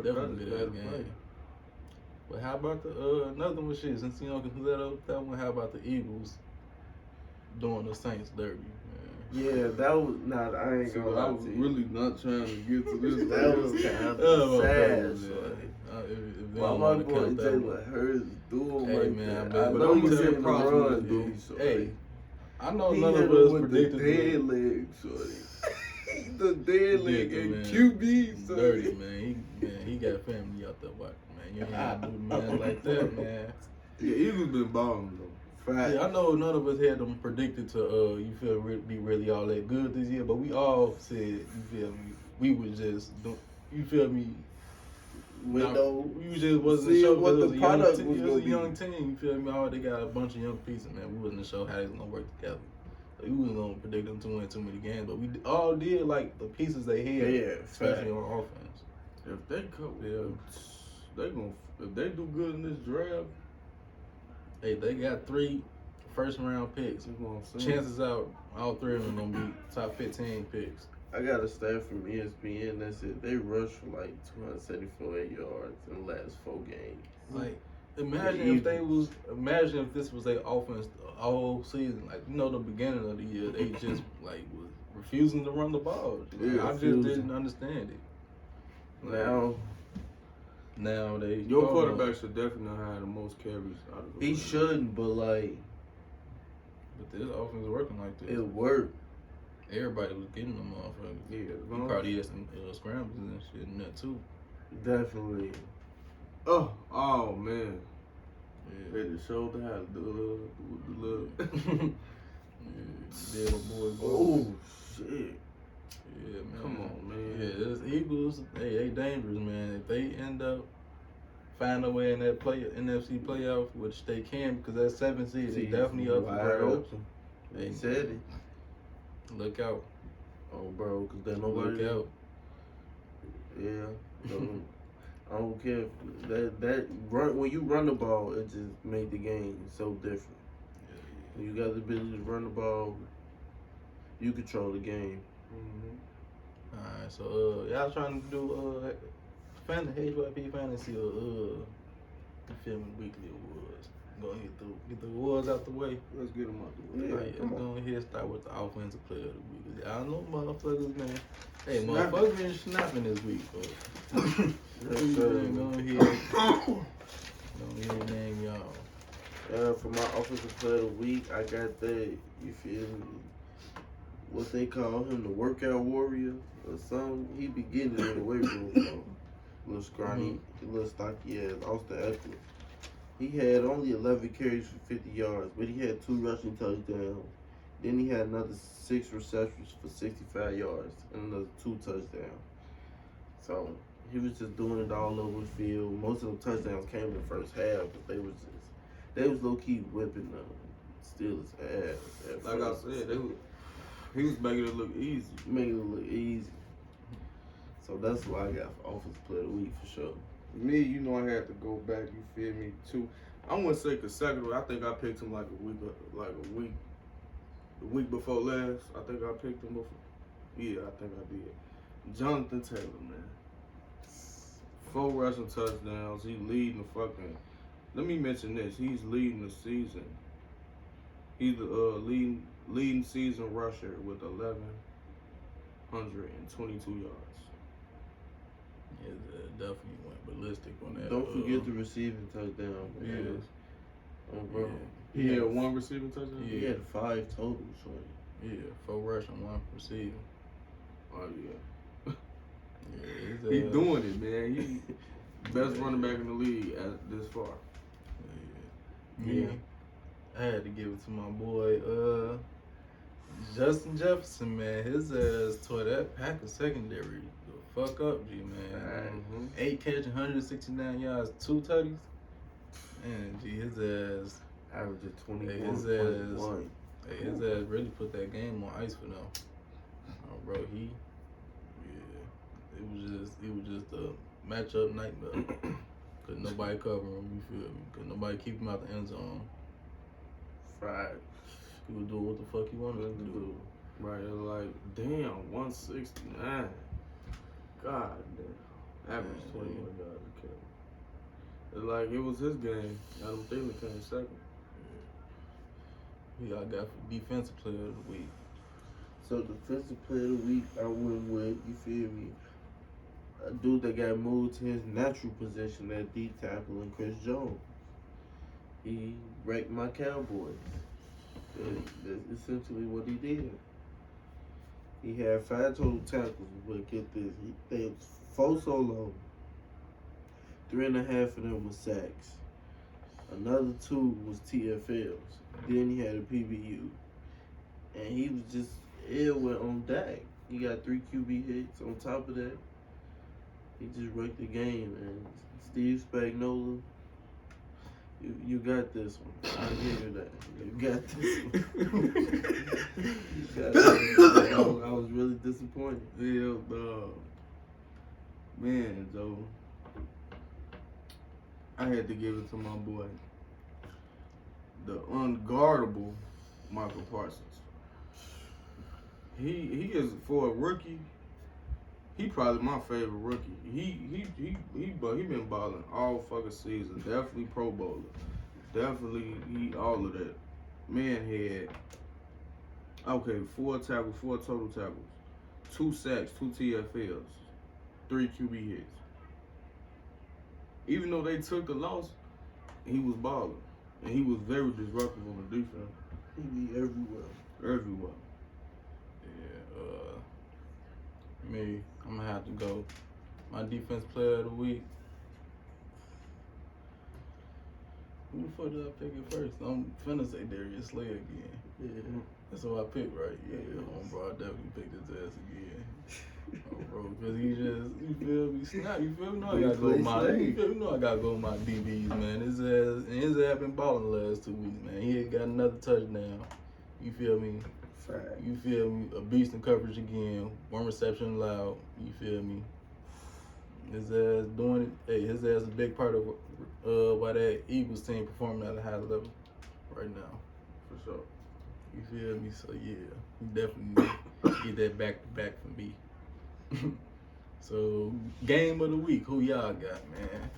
[SPEAKER 2] definitely that game. But how about the another one? Shit, since you don't consider that one, how about the Eagles doing the Saints derby? Man?
[SPEAKER 4] Yeah, that was not. I ain't gonna lie
[SPEAKER 3] I was really not trying to get to this.
[SPEAKER 4] That was kind of sad. Why my boy Taylor Hurts doing like that? I know you said the run, dude.
[SPEAKER 2] Hey, I know none of us predicted
[SPEAKER 4] the dead leg, shorty. The dead leg and QB,
[SPEAKER 2] dirty man. He got family out there watching, man. You ain't gotta do the man like that, man.
[SPEAKER 3] Yeah, Eagles been balling though.
[SPEAKER 2] Yeah, I know none of us had them predicted to be really all that good this year, but we all said, you feel me, we was just you feel me. You just wasn't sure what the product was going to be. It was a young team, you feel me? They got a bunch of young pieces, man. We wasn't sure how they was going to work together. So we wasn't going to predict them to win too many games, but we all did like the pieces they had, especially on offense.
[SPEAKER 3] If they if they do good in this draft,
[SPEAKER 2] hey, they got 3 first-round picks. Chances out, all 3 of them gonna be top 15 picks.
[SPEAKER 4] I got a stat from ESPN that said they rushed for like 274 yards in the last 4 games.
[SPEAKER 2] Like, imagine if this was their offense the whole season. Like, you know, the beginning of the year, they just like was refusing to run the ball. Like, I just didn't understand it. Like, now they
[SPEAKER 3] your quarterback should definitely have the most carries out of the
[SPEAKER 4] He
[SPEAKER 3] league.
[SPEAKER 4] shouldn't, but like,
[SPEAKER 2] but this offense working like this.
[SPEAKER 4] it worked.
[SPEAKER 2] Everybody was getting them motherfuckers.
[SPEAKER 3] Yeah,
[SPEAKER 2] He probably had some scrambles and shit in that too.
[SPEAKER 4] Definitely.
[SPEAKER 3] Oh man.
[SPEAKER 2] Yeah.
[SPEAKER 3] They just showed how to do the little.
[SPEAKER 2] Yeah, little boy.
[SPEAKER 4] Oh shit.
[SPEAKER 2] Yeah, man.
[SPEAKER 3] Come on, man.
[SPEAKER 2] Yeah, this Eagles, they dangerous, man. If they end up finding a way in that NFC playoff, which they can because that 7th seed is definitely up for
[SPEAKER 4] wide
[SPEAKER 2] grabs.
[SPEAKER 4] open. They said it.
[SPEAKER 2] Look out.
[SPEAKER 4] Oh, bro, because then nobody.
[SPEAKER 2] Look out.
[SPEAKER 4] Yeah. So, I don't care. That run when you run the ball, it just made the game so different. When you got the ability to run the ball, you control the game.
[SPEAKER 3] Mm-hmm.
[SPEAKER 2] Alright, so y'all trying to do HYP Fantasy or you feel me, weekly awards. Go ahead get the awards out the way.
[SPEAKER 3] Let's get them out the way.
[SPEAKER 4] Yeah,
[SPEAKER 2] Alright,
[SPEAKER 4] come
[SPEAKER 2] let's
[SPEAKER 4] on.
[SPEAKER 2] go ahead and start with the offensive player of the week. Y'all know motherfuckers, man. Hey, motherfuckers been snapping this week, but go ahead and name y'all.
[SPEAKER 4] For my offensive player of the week, I got that, you feel me, what they call him, the workout warrior or something. He be getting it in the weight room, so. Little scrawny, little stocky ass, Austin Eckler. He had only 11 carries for 50 yards, but he had 2 rushing touchdowns. Then he had another 6 receptions for 65 yards and another 2 touchdowns. So he was just doing it all over the field. Most of the touchdowns came in the first half, but they was low key whipping them. Steelers ass.
[SPEAKER 3] Like I said, he was making it look easy.
[SPEAKER 4] Making it look easy. So that's what I got for offensive player of the week for sure.
[SPEAKER 3] Me, you know, I had to go back. You feel me? Too. I wouldn't say consecutive. I think I picked him like a week. The week before last. I think I picked him before. Yeah, I think I did. Jonathan Taylor, man. 4 rushing touchdowns. He leading the fucking. Let me mention this. He's leading the season. He's the leading season rusher with 1,122 yards.
[SPEAKER 2] Yeah, definitely went ballistic on that.
[SPEAKER 4] Don't forget the receiving touchdown.
[SPEAKER 2] Yes.
[SPEAKER 4] Oh, bro.
[SPEAKER 3] He had 1 receiving touchdown?
[SPEAKER 4] He had 5 total, so.
[SPEAKER 2] Yeah, 4 rushing, 1 receiving.
[SPEAKER 3] Oh, yeah.
[SPEAKER 2] Yeah,
[SPEAKER 3] He doing it, man. He best running back in the league this far.
[SPEAKER 2] Yeah. I had to give it to my boy, Justin Jefferson, man. His ass tore that Packers secondary the fuck up, G, man. 8 catches, 169 yards, 2 tutties. Man, G, his ass
[SPEAKER 4] Averaged 21.
[SPEAKER 2] his ass really put that game on ice for them. Oh, bro, it was just a matchup nightmare. Couldn't nobody cover him, you feel me? Couldn't nobody keep him out the end zone.
[SPEAKER 4] Fried.
[SPEAKER 2] He would do what the fuck he wanted to do.
[SPEAKER 3] Right, it was like, damn, 169. God damn. Average 21 yards a carry. It's like, it was his game. Adam Thielen came second.
[SPEAKER 2] Who y'all got for defensive player of the week?
[SPEAKER 4] So defensive player of the week, I went with, you feel me, a dude that got moved to his natural position at D tackle and Chris Jones. He wrecked my Cowboys. That's essentially what he did. He had 5 total tackles, but get this, they was 4 solo. 3.5 of them was sacks. Another 2 was TFLs. Then he had a PBU. And he was just ill with on Dak. He got 3 QB hits on top of that. He just wrecked the game, man. Steve Spagnuolo, you got this one. I'll give you that. You got this one. I was really disappointed.
[SPEAKER 3] Yeah, man, Joe. I had to give it to my boy, the unguardable Michael Parsons. he is for a rookie. He probably my favorite rookie. He been balling all fucking season. Definitely Pro Bowler. Definitely all of that. Man had 4 tackles, 4 total tackles, 2 sacks, 2 TFLs, 3 QB hits. Even though they took the loss, he was balling. And he was very disruptive on the defense.
[SPEAKER 4] He be everywhere.
[SPEAKER 3] Everywhere.
[SPEAKER 2] Yeah, me, I'm gonna have to go. My defense player of the week. Who the fuck did I pick it first? I'm finna say Darius Slay again.
[SPEAKER 4] Yeah.
[SPEAKER 2] That's what I picked, right? Yeah, bro, I definitely picked his ass again. Bro, because he just, you feel me, snap, you feel me? No, I gotta go with my, you feel me? No, I gotta go with my DBs, man. His ass been balling the last 2 weeks, man. He had got another touchdown. You feel me?
[SPEAKER 4] Fact.
[SPEAKER 2] You feel me? A beast in coverage again. 1 reception allowed. You feel me? His ass doing it. Hey, his ass is a big part of why that Eagles team performing at a high level right now.
[SPEAKER 3] For sure.
[SPEAKER 2] You feel me? So yeah, he definitely get that back to back for me. So game of the week, who y'all got, man?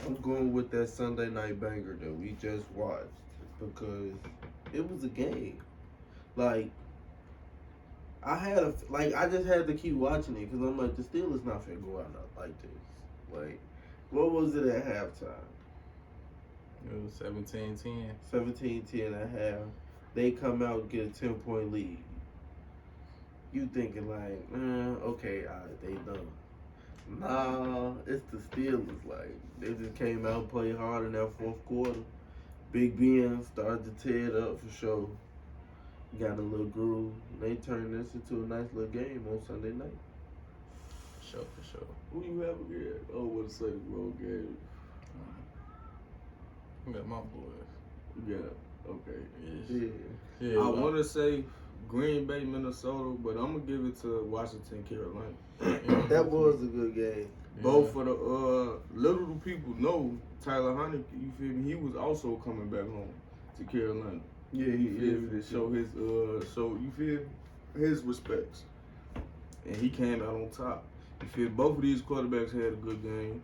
[SPEAKER 4] I'm going with that Sunday night banger that we just watched because it was a game. Like I just had to keep watching it because I'm like, the Steelers not finna go out like this. Like, what was it at halftime?
[SPEAKER 2] It was 17-10.
[SPEAKER 4] 17-10 at half. They come out and get a 10-point lead. You thinking like, okay, all right, they done. Nah, it's the Steelers. Like, they just came out and played hard in that 4th quarter. Big Ben started to tear it up for sure. Got a little groove. They turned this into a nice little game on Sunday night.
[SPEAKER 2] For sure.
[SPEAKER 3] Who you have again? Oh, what to say the road game?
[SPEAKER 2] I got my boys.
[SPEAKER 3] Yeah. Okay.
[SPEAKER 4] Yeah.
[SPEAKER 2] Yeah,
[SPEAKER 3] I want to say Green Bay, Minnesota, but I'm gonna give it to Washington, Carolina.
[SPEAKER 4] That was a good game.
[SPEAKER 3] Both for the little do people know Tyler Hunnick. You feel me? He was also coming back home to Carolina.
[SPEAKER 4] Yeah, he is.
[SPEAKER 3] To show his show you feel his respects, and he came out on top. You feel both of these quarterbacks had a good game,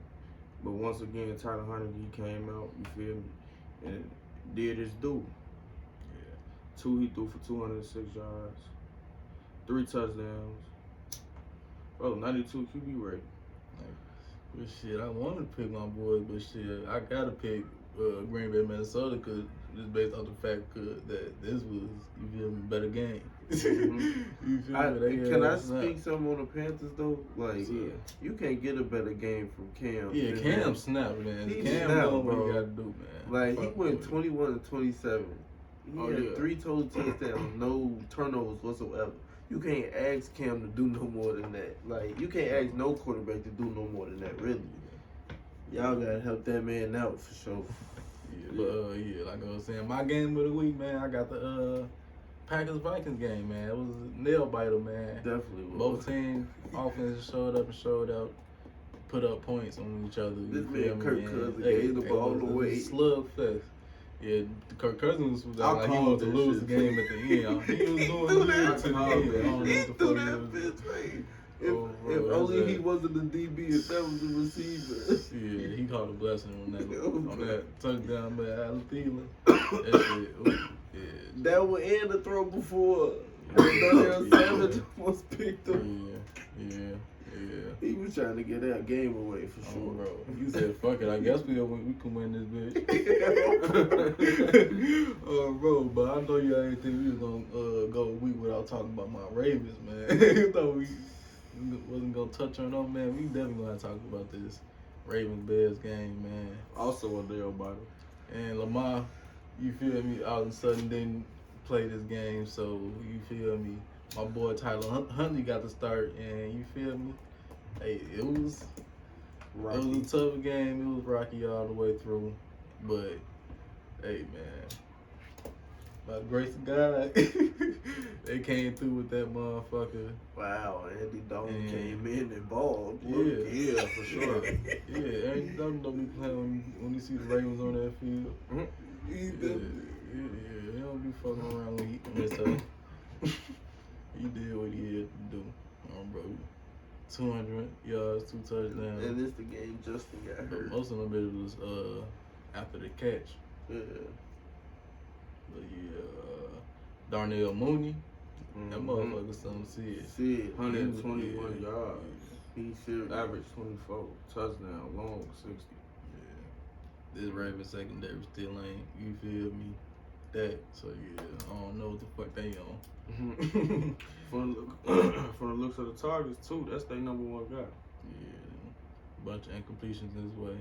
[SPEAKER 3] but once again Tyler Hunnick, he came out. You feel me? And did his due. Yeah. 2 he threw for 206 yards, 3 touchdowns. Oh, 92 QB rate.
[SPEAKER 2] But shit, I want to pick my boys, but shit, I gotta pick Green Bay, Minnesota, cause just based off the fact that this was, you feel me, better game. You feel me?
[SPEAKER 4] Can I speak something on the Panthers though? Like, you can't get a better game from Cam.
[SPEAKER 2] Yeah, Cam snapped, man.
[SPEAKER 4] He
[SPEAKER 2] Cam
[SPEAKER 4] snapped,
[SPEAKER 2] doing what
[SPEAKER 4] bro.
[SPEAKER 2] he gotta do, man.
[SPEAKER 4] Like, he went 21-27. He had 3 total touchdowns, no turnovers whatsoever. You can't ask Cam to do no more than that. Like, you can't ask no quarterback to do no more than that, really. Y'all gotta help that man out for sure.
[SPEAKER 2] Yeah, but like I was saying, my game of the week, man, I got the Packers-Vikings game, man. It was a nail biter, man.
[SPEAKER 4] Definitely was.
[SPEAKER 2] Both teams, offenses showed up and showed out, put up points on each other.
[SPEAKER 4] This
[SPEAKER 2] you
[SPEAKER 4] man,
[SPEAKER 2] feel me?
[SPEAKER 4] Kirk Cousins, gave the ball away.
[SPEAKER 2] Slugfest. Yeah, Kirk Cousins was like he wanted to lose the game at the end. He was doing it to the end. I don't know what the fuck he was doing.
[SPEAKER 4] If only he wasn't the DB, if that was the receiver.
[SPEAKER 2] Yeah, he caught a blessing on that touchdown by Adam Thielen. That shit, yeah.
[SPEAKER 4] That would end the throw before Daniel Savage almost picked him.
[SPEAKER 2] Yeah.
[SPEAKER 4] He was trying to get that game away for sure.
[SPEAKER 2] Bro. You said, fuck it, I guess we can win this bitch. Bro, but I know y'all ain't think we was gonna go a week without talking about my Ravens, man. You thought we wasn't gonna touch on them, man. We definitely gonna talk about this Ravens-Bears game, man.
[SPEAKER 3] Also a deal biter.
[SPEAKER 2] And Lamar, you feel me, all of a sudden didn't play this game, so you feel me, my boy Tyler Huntley got to start, and you feel me, hey, it was a tough game. It was rocky all the way through, but hey, man, by the grace of God, they came through with that motherfucker.
[SPEAKER 4] Wow, Andy Dalton came in and balled.
[SPEAKER 2] Yeah, for sure. Yeah, Andy Dalton don't be playing when you see the Ravens on that field. He don't be fucking around when he messed up. 200 yards, 2 touchdowns.
[SPEAKER 4] And this the game Justin got hurt.
[SPEAKER 2] Most of them it was after the catch.
[SPEAKER 4] Yeah.
[SPEAKER 2] But yeah, Darnell Mooney, that motherfucker something serious.
[SPEAKER 3] 121 yards.
[SPEAKER 4] He serious.
[SPEAKER 3] Average 24. Touchdown, long 60.
[SPEAKER 2] Yeah. This Ravens secondary still ain't, you feel me, that. So yeah, I don't know what the fuck they on.
[SPEAKER 3] From the looks of the targets too, that's their number one guy.
[SPEAKER 2] Yeah. Bunch of incompletions this way.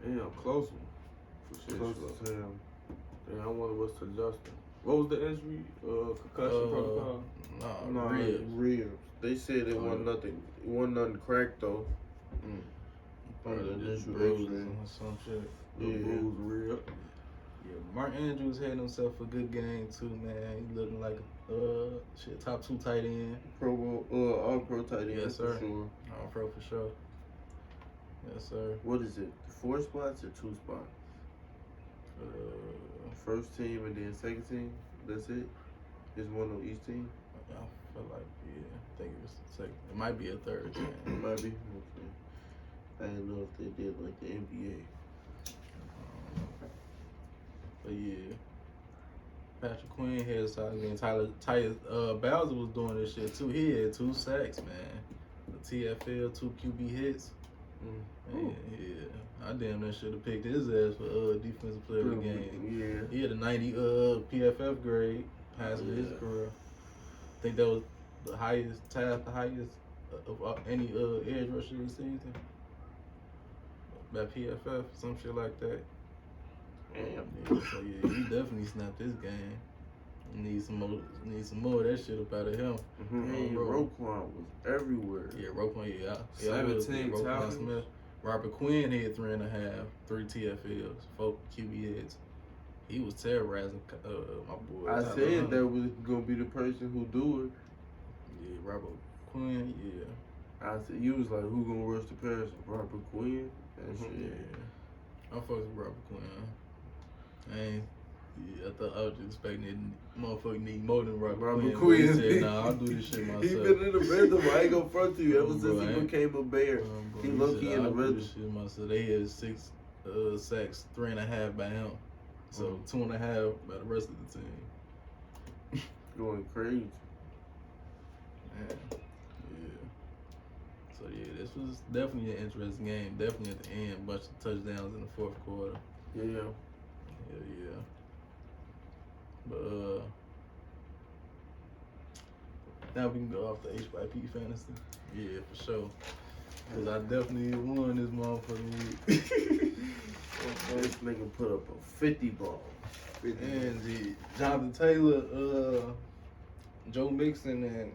[SPEAKER 3] Yeah, close one. For
[SPEAKER 4] Close
[SPEAKER 3] sure.
[SPEAKER 4] to him.
[SPEAKER 3] Yeah, I wonder what's to Justin. What was the injury? Concussion protocol?
[SPEAKER 2] Nah,
[SPEAKER 4] Ribs. They said it wasn't nothing. It wasn't nothing cracked though.
[SPEAKER 2] Probably just
[SPEAKER 4] initial
[SPEAKER 2] bruises
[SPEAKER 4] X-ray.
[SPEAKER 2] or some shit.
[SPEAKER 3] The bruised rib.
[SPEAKER 2] Yeah, Mark Andrews had himself a good game too, man. He looking like top 2 tight end.
[SPEAKER 4] Pro Bowl, all pro tight end.
[SPEAKER 2] Yes, sir.
[SPEAKER 4] For sure.
[SPEAKER 2] All pro for sure. Yes, sir.
[SPEAKER 4] What is it? 4 spots or 2 spots? First team and then second team. That's it. It's one on each team.
[SPEAKER 2] I feel like I think it was second. It might be a third team.
[SPEAKER 4] It might be. Okay. I didn't know if they did like the NBA.
[SPEAKER 2] But yeah, Patrick Quinn had a solid game. Tyus Bowser was doing this shit too. He had 2 sacks, man. The TFL, 2 QB hits. Man, yeah, I damn near should have picked his ass for defensive player of the game.
[SPEAKER 4] Yeah.
[SPEAKER 2] He had a 90 PFF grade, passing his career. I think that was the highest of any edge rusher this season. By PFF, some shit like that.
[SPEAKER 4] Damn.
[SPEAKER 2] Yeah, so yeah, he definitely snapped his game. Need some more of that shit up out of him.
[SPEAKER 4] Hey, Roquan was everywhere.
[SPEAKER 2] Yeah, Roquan, yeah.
[SPEAKER 3] 17
[SPEAKER 2] Roquan
[SPEAKER 3] tackles.
[SPEAKER 2] Smith. Robert Quinn had 3.5, 3 TFLs, 4 QB hits. He was terrorizing my boy.
[SPEAKER 4] I said that was gonna be the person who do it.
[SPEAKER 2] Yeah, Robert Quinn, yeah.
[SPEAKER 4] I said you was like, who gonna rush the pass? Robert Quinn. That shit.
[SPEAKER 2] Yeah. I fucks with Robert Quinn. I thought I was just expecting that motherfucker need more than Robert Quinn. He said, nah, I'll do this shit myself.
[SPEAKER 4] He been in the rhythm. I ain't gonna front to you ever since he became a Bear. He low key in the rhythm.
[SPEAKER 2] This shit myself. They had 6 sacks, 3.5 by him. So 2.5 by the rest of the team.
[SPEAKER 4] Going crazy.
[SPEAKER 2] Man. Yeah. So yeah, this was definitely an interesting game. Definitely at the end, bunch of touchdowns in the 4th quarter.
[SPEAKER 4] Yeah.
[SPEAKER 2] Yeah. But now we can go off the HYP Fantasy. Yeah, for sure. Cause I definitely won this motherfucking week.
[SPEAKER 4] This nigga put up a 50 ball.
[SPEAKER 2] And Jonathan Taylor, Joe Mixon, and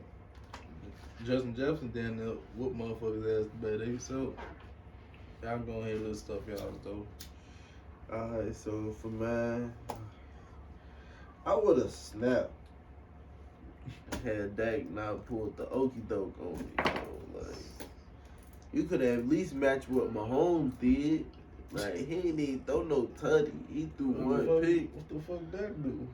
[SPEAKER 2] Justin Jefferson down there whoop motherfuckers ass the bad. So y'all go ahead and list stuff y'all though.
[SPEAKER 4] Alright, so for mine, I would have snapped. Had Dak not pulled the okie doke on me. So, like, you could have at least matched what Mahomes did. Like, he ain't even throw no tutty. He threw one pick.
[SPEAKER 2] What the fuck that do?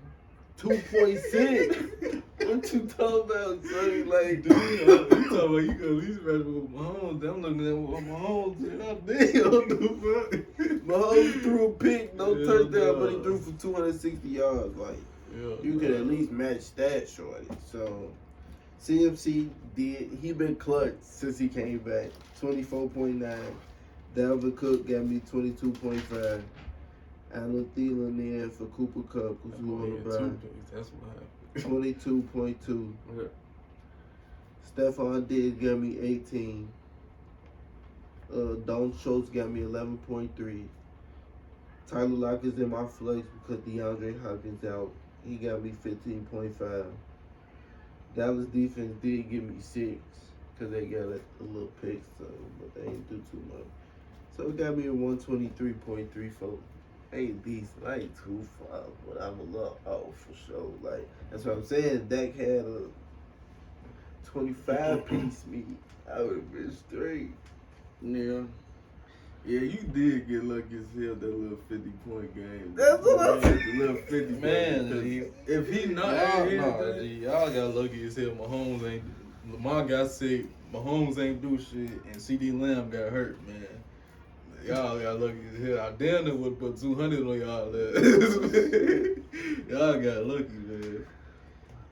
[SPEAKER 4] 2.6. What you talking about, son? Like,
[SPEAKER 2] Dude, you talking about you can at least match with Mahomes. I'm looking at what Mahomes did. Damn, what the fuck?
[SPEAKER 4] Mahomes threw a pick, no
[SPEAKER 2] Yeah,
[SPEAKER 4] touchdown,
[SPEAKER 2] no.
[SPEAKER 4] but he threw for 260 yards. Like, you could at least match that, shorty. So, CMC did. He been clutch since he came back. 24.9. Dalvin Cook got me 22.5. Alan Thielen in for Cooper Kupp, who's on the bye.
[SPEAKER 2] That's what happened.
[SPEAKER 4] 22.2.
[SPEAKER 3] Okay.
[SPEAKER 4] Stephon Diggs got me 18. Dalton Schultz got me 11.3. Tyler Lockett's in my flex because DeAndre Hopkins out. He got me 15.5. Dallas defense did give me 6 because they got a little pick, so but they ain't do too much. So it got me a 123.34. Ain't decent. I ain't too far, but I'm a little off for sure. Like, that's what I'm saying. Dak had a 25 piece me. I would have been straight.
[SPEAKER 3] Yeah. Yeah, you did get lucky as hell that little 50-point game.
[SPEAKER 4] That's what I'm saying.
[SPEAKER 3] The little 50
[SPEAKER 2] Man,
[SPEAKER 3] because
[SPEAKER 2] G.
[SPEAKER 3] if he not
[SPEAKER 2] Y'all got lucky as hell. Mahomes ain't. Lamar got sick. Mahomes ain't do shit, and CD Lamb got hurt. Man, y'all got lucky as hell. I damn near would put 200 on y'all. Y'all got lucky, man.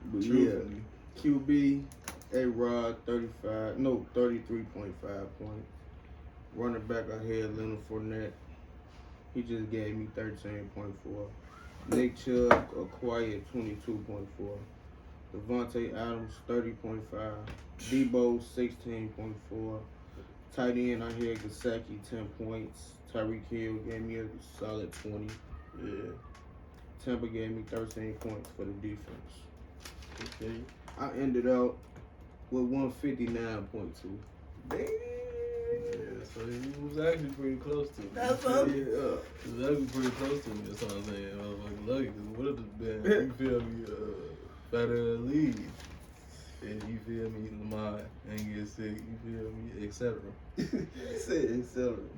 [SPEAKER 3] But
[SPEAKER 2] Truthfully.
[SPEAKER 3] yeah, QB, A-Rod, 33.5 points. Running back, I had Leonard Fournette. He just gave me 13.4. Nick Chubb, a quiet 22.4. Devontae Adams, 30.5. Debo, 16.4. Tight end, I had Gesicki, 10 points. Tyreek Hill gave me a solid 20. Yeah. Tampa gave me 13 points for the defense.
[SPEAKER 4] Okay.
[SPEAKER 3] I ended up with 159.2.
[SPEAKER 4] Damn.
[SPEAKER 2] Yeah, so he was actually pretty close to me.
[SPEAKER 4] That's up.
[SPEAKER 2] He was actually pretty close to me. That's what I'm saying. I was like, lucky, because what if been, you feel me, better lead. And you feel me, Lamar ain't get sick, you feel me, etc.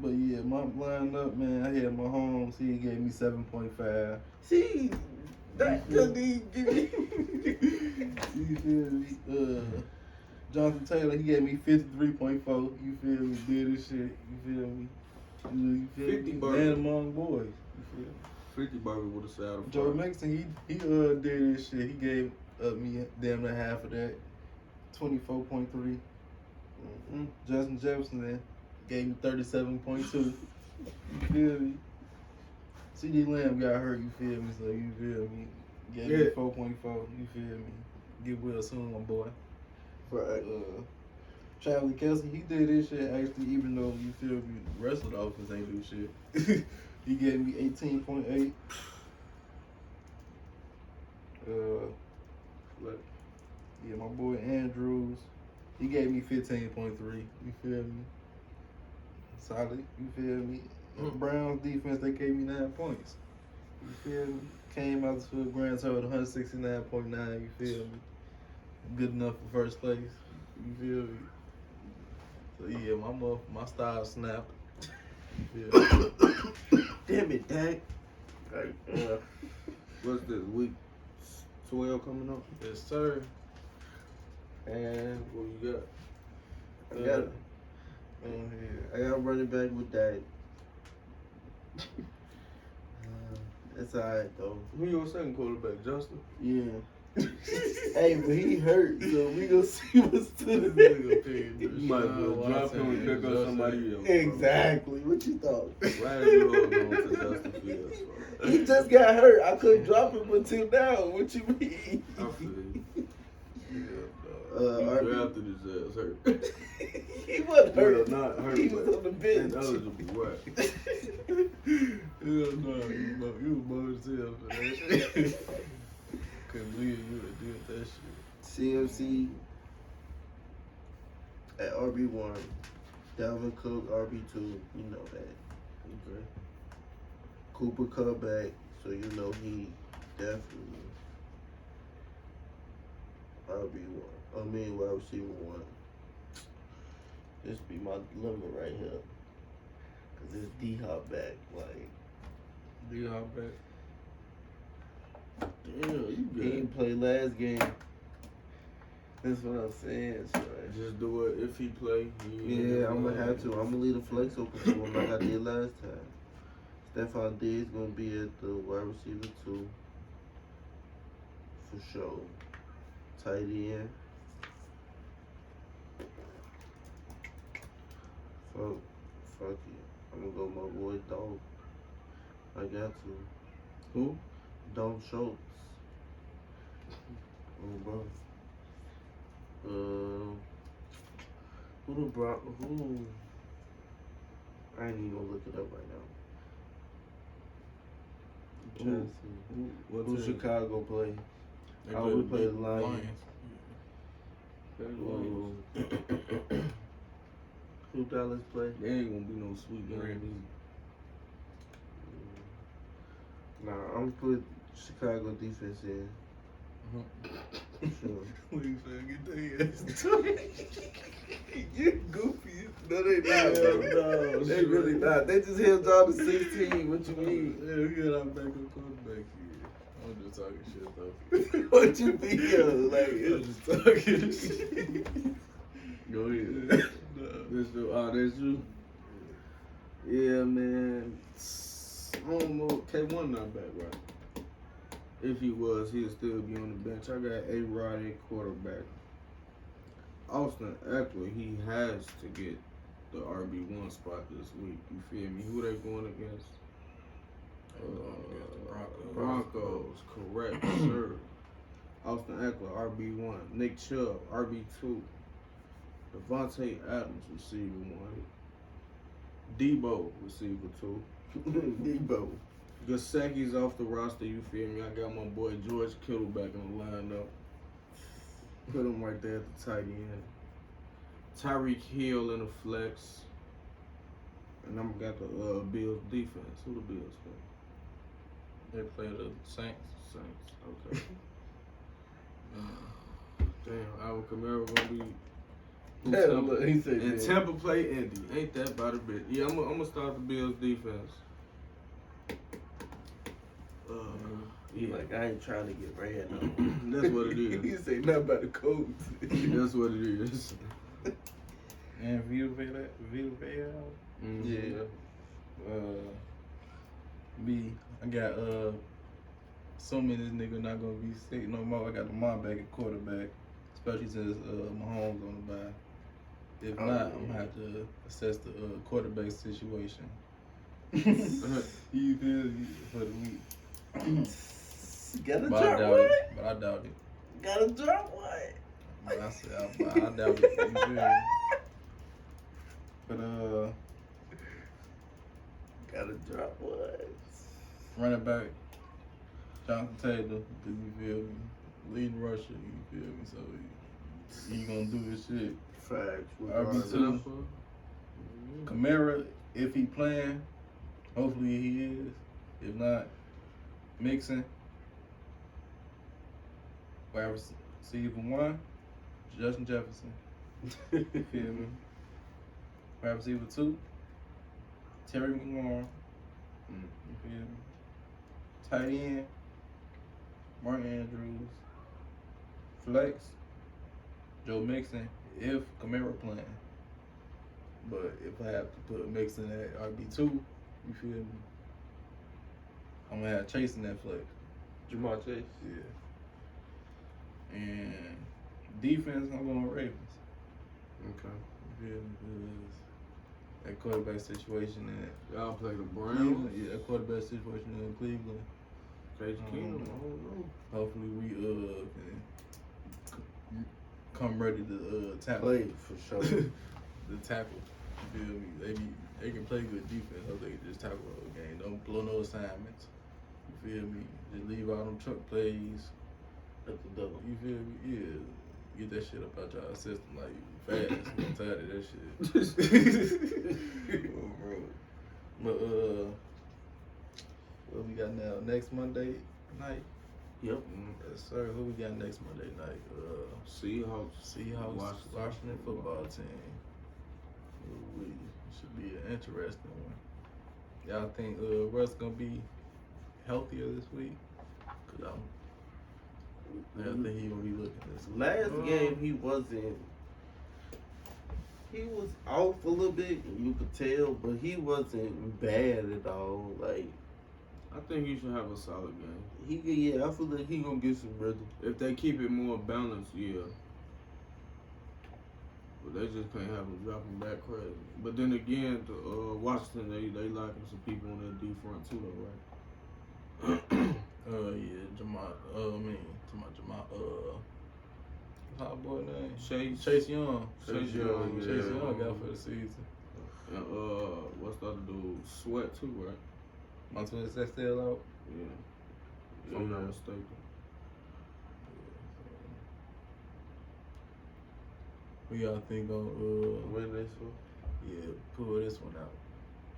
[SPEAKER 2] But yeah, my lineup, man, I had Mahomes, he gave me 7.5.
[SPEAKER 4] See, that couldn't even give me.
[SPEAKER 2] You feel me? Jonathan Taylor, he gave me 53.4. You feel me? Did this shit. You feel me? You feel
[SPEAKER 3] 50
[SPEAKER 2] me?
[SPEAKER 3] burger.
[SPEAKER 2] Man among boys. You feel me?
[SPEAKER 3] 50 burger with a salad.
[SPEAKER 2] Joe Mixon, he did this shit. He gave me damn near half of that. 24.3. Justin Jefferson then gave me 37.2. You feel me? CD Lamb got hurt, you feel me? So you feel me? Gave me 4.4. You feel me? Get well soon, my boy.
[SPEAKER 4] Right.
[SPEAKER 2] Charlie Kelsey, he did this shit actually, even though you feel me, the rest of the offense ain't do shit. He gave me 18.8. Yeah, my boy Andrews, he gave me 15.3. You feel me? Solid. You feel me? The Browns defense, they gave me 9 points. You feel me? Came out to a grand total of 169.9. You feel me? Good enough for first place. You feel me? So yeah, my style snapped. You feel me?
[SPEAKER 4] Damn it, Dak.
[SPEAKER 3] What's this, week 12 coming up?
[SPEAKER 2] Yes, sir.
[SPEAKER 4] And
[SPEAKER 3] What you got?
[SPEAKER 4] I got running back with that. It's alright though.
[SPEAKER 3] Who your second quarterback, Justin?
[SPEAKER 4] Yeah. Hey, but he hurt, so we gonna see what's to the
[SPEAKER 3] You might as well drop him and pick up somebody else.
[SPEAKER 4] Exactly. What you thought?
[SPEAKER 3] Why are you holding on to Justin Fields?
[SPEAKER 4] He just got hurt. I couldn't drop him until now. What you mean?
[SPEAKER 3] I feel you.
[SPEAKER 4] He
[SPEAKER 3] drafted his ass hurt.
[SPEAKER 4] He wasn't hurt.
[SPEAKER 3] Not hurt.
[SPEAKER 4] He was on the bench.
[SPEAKER 3] Ineligible, right?
[SPEAKER 2] Hell no, you was as hell for that shit. Couldn't believe you would have did that shit.
[SPEAKER 4] CMC at RB1. Dalvin Cook RB2. You know that.
[SPEAKER 3] Okay.
[SPEAKER 4] Cooper Kupp back, so you know he definitely RB1. I mean, wide receiver 1. This be my limit right here. Cause it's D-Hop back. Like,
[SPEAKER 2] D-Hop back.
[SPEAKER 3] Damn, you
[SPEAKER 4] he
[SPEAKER 3] good.
[SPEAKER 4] didn't play last game. That's what I'm saying, so.
[SPEAKER 3] Just do it if he play.
[SPEAKER 4] Yeah, I'm gonna have to. I'm gonna leave the flex open for him like I did last time. Stephon Diggs gonna be at the wide receiver 2 for sure. Tight end. Fuck it. I'm gonna go with my boy Dog. I got to.
[SPEAKER 3] Who?
[SPEAKER 4] Don Schultz.
[SPEAKER 3] Oh, bro.
[SPEAKER 4] Who the Brown? Who? I ain't even gonna look it up right now. I'm trying to see. Who Chicago play? We play the Lions. Who Dallas play?
[SPEAKER 3] There ain't gonna be no sweet game.
[SPEAKER 4] Nah, I'm gonna put Chicago defense in. Sure.
[SPEAKER 2] What you saying? Get their ass. You goofy.
[SPEAKER 4] No, they not, bro.
[SPEAKER 2] No,
[SPEAKER 4] They really not. They just held y'all to 16. What you mean?
[SPEAKER 2] Yeah, we got our backup quarterback here. I'm just talking shit though.
[SPEAKER 4] What you mean? Like,
[SPEAKER 2] I'm just talking shit.
[SPEAKER 3] Go ahead.
[SPEAKER 2] No.
[SPEAKER 3] That's you. Yeah, man. I don't know. K1 not back, right? If he was, he'd still be on the bench. I got A-Rod at quarterback. Austin Eckler, he has to get the RB1 spot this week. You feel me? Who they going against? Broncos. Correct, sir. Austin Eckler, RB1. Nick Chubb, RB2. Devontae Adams, receiver 1. DPoW, receiver 2.
[SPEAKER 4] Debo.
[SPEAKER 3] Gesicki's off the roster, you feel me? I got my boy George Kittle back in the lineup. Put him right there at the tight end. Tyreek Hill in the flex. And I'm got the Bills defense. Who the Bills play?
[SPEAKER 2] They play the Saints.
[SPEAKER 3] Saints. Okay. Damn, Alvin Kamara gonna be.
[SPEAKER 4] Yeah, look, he said
[SPEAKER 3] And
[SPEAKER 4] that.
[SPEAKER 3] Tampa play Indy. Ain't that about a bit? Yeah, I'm gonna start the Bills defense.
[SPEAKER 4] He like, I ain't trying to get ran no.
[SPEAKER 3] That's what it is.
[SPEAKER 4] He say nothing about the coach.
[SPEAKER 3] That's what it is.
[SPEAKER 2] And VW.
[SPEAKER 3] Mm-hmm.
[SPEAKER 2] Yeah. Me, I got assuming this nigga not gonna be sick no more. I got Lamar back at quarterback, especially since Mahomes on the bye. If not, I'm gonna have to assess the quarterback situation. You feel me? For the week.
[SPEAKER 4] Gotta
[SPEAKER 2] But I
[SPEAKER 4] drop
[SPEAKER 2] doubt
[SPEAKER 4] what?
[SPEAKER 2] it. But I doubt it.
[SPEAKER 4] Gotta drop what?
[SPEAKER 2] But I said I doubt it. You feel me? But
[SPEAKER 4] Gotta drop what?
[SPEAKER 2] running back, Jonathan Taylor, you feel me? Leading rusher, you feel me? So he gonna do his shit.
[SPEAKER 4] Facts.
[SPEAKER 2] RB2. Kamara, if he playing, hopefully he is. If not, Mixon. Wide receiver 1, Justin Jefferson. You feel me? Wide receiver 2, Terry McLaurin. You feel me? Tight end, Mark Andrews. Flex, Joe Mixon, if Kamara playing. But if I have to put Mixon at RB2, you feel me? I'm gonna have Chase in that flex.
[SPEAKER 4] Jamar Chase.
[SPEAKER 2] Yeah. And defense, I'm going Ravens.
[SPEAKER 3] Okay.
[SPEAKER 2] You feel me? Because that quarterback situation in
[SPEAKER 3] Y'all play the Browns.
[SPEAKER 2] Cleveland, yeah, that quarterback situation in Cleveland.
[SPEAKER 3] Case Keenum, I don't know.
[SPEAKER 2] Hopefully we can come ready to tackle.
[SPEAKER 4] Play for sure.
[SPEAKER 2] The tackle. You feel me? They can play good defense. Hope they can just tackle the game. Don't blow no assignments. You feel me? Just leave out them truck plays.
[SPEAKER 4] At the double.
[SPEAKER 2] You feel me? Yeah. Get that shit up out y'all system like fast. I'm tired of that shit. Oh, bro. But what we got now? Next Monday night?
[SPEAKER 4] Yep.
[SPEAKER 2] Yes, sir. Who we got next Monday night?
[SPEAKER 3] Seahawks.
[SPEAKER 2] Washington football team. Ooh, should be an interesting one. Y'all think Russ gonna be healthier this week? Cause I think he gonna be looking this week.
[SPEAKER 4] Last game he wasn't. He was off a little bit, you could tell, but he wasn't bad at all. Like
[SPEAKER 3] I think he should have a solid game.
[SPEAKER 4] I feel like he gonna get some rhythm.
[SPEAKER 3] If they keep it more balanced, yeah. But they just can't have him dropping back crazy. But then again, Washington, they lacking some people on their D front too, though, right?
[SPEAKER 2] Yeah, Jamal. What's our boy name?
[SPEAKER 3] Chase.
[SPEAKER 2] Chase Young.
[SPEAKER 3] Chase Young, yeah.
[SPEAKER 2] Chase Young got for the season.
[SPEAKER 3] And what's the other dude? Sweat too, right?
[SPEAKER 2] My twin is still out.
[SPEAKER 3] Yeah. If I'm not mistaken.
[SPEAKER 2] Who y'all think gonna
[SPEAKER 4] Win this one?
[SPEAKER 2] yeah, pull this one out?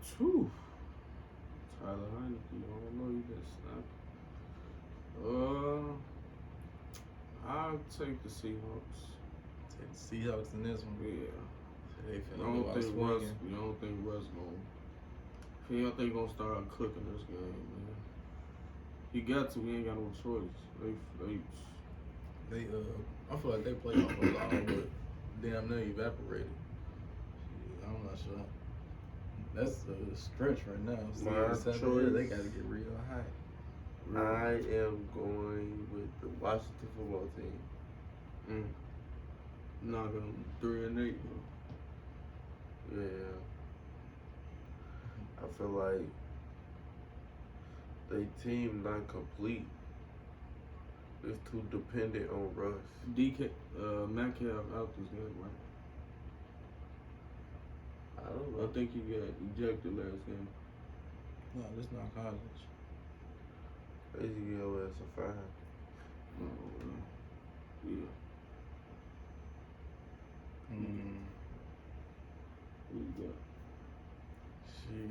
[SPEAKER 3] Phew. Tyler Heineke, I don't know, you been snapping. I'll take the Seahawks.
[SPEAKER 2] Take the Seahawks in this one.
[SPEAKER 3] Yeah.
[SPEAKER 2] They
[SPEAKER 3] I
[SPEAKER 2] finna
[SPEAKER 3] don't
[SPEAKER 2] go out
[SPEAKER 3] think Russ.
[SPEAKER 2] swinging.
[SPEAKER 3] I don't think Russ gonna. I think gonna start cooking this game, man. He got to. He ain't got no choice.
[SPEAKER 2] They I feel like they play off a lot, but damn near evaporated. Shit, I'm not sure. That's a stretch right now.
[SPEAKER 4] My choice.
[SPEAKER 2] They gotta get real high.
[SPEAKER 4] I am going with the Washington football team.
[SPEAKER 3] Knock them 3-8.
[SPEAKER 4] Yeah. I feel like they team not complete. It's too dependent on Russ.
[SPEAKER 3] Metcalf out this game, right?
[SPEAKER 4] I don't
[SPEAKER 3] I
[SPEAKER 4] know.
[SPEAKER 3] think he got ejected last game.
[SPEAKER 2] No, this not college.
[SPEAKER 4] They should give your ass a 5.
[SPEAKER 3] Yeah. Who you got?
[SPEAKER 2] Shit,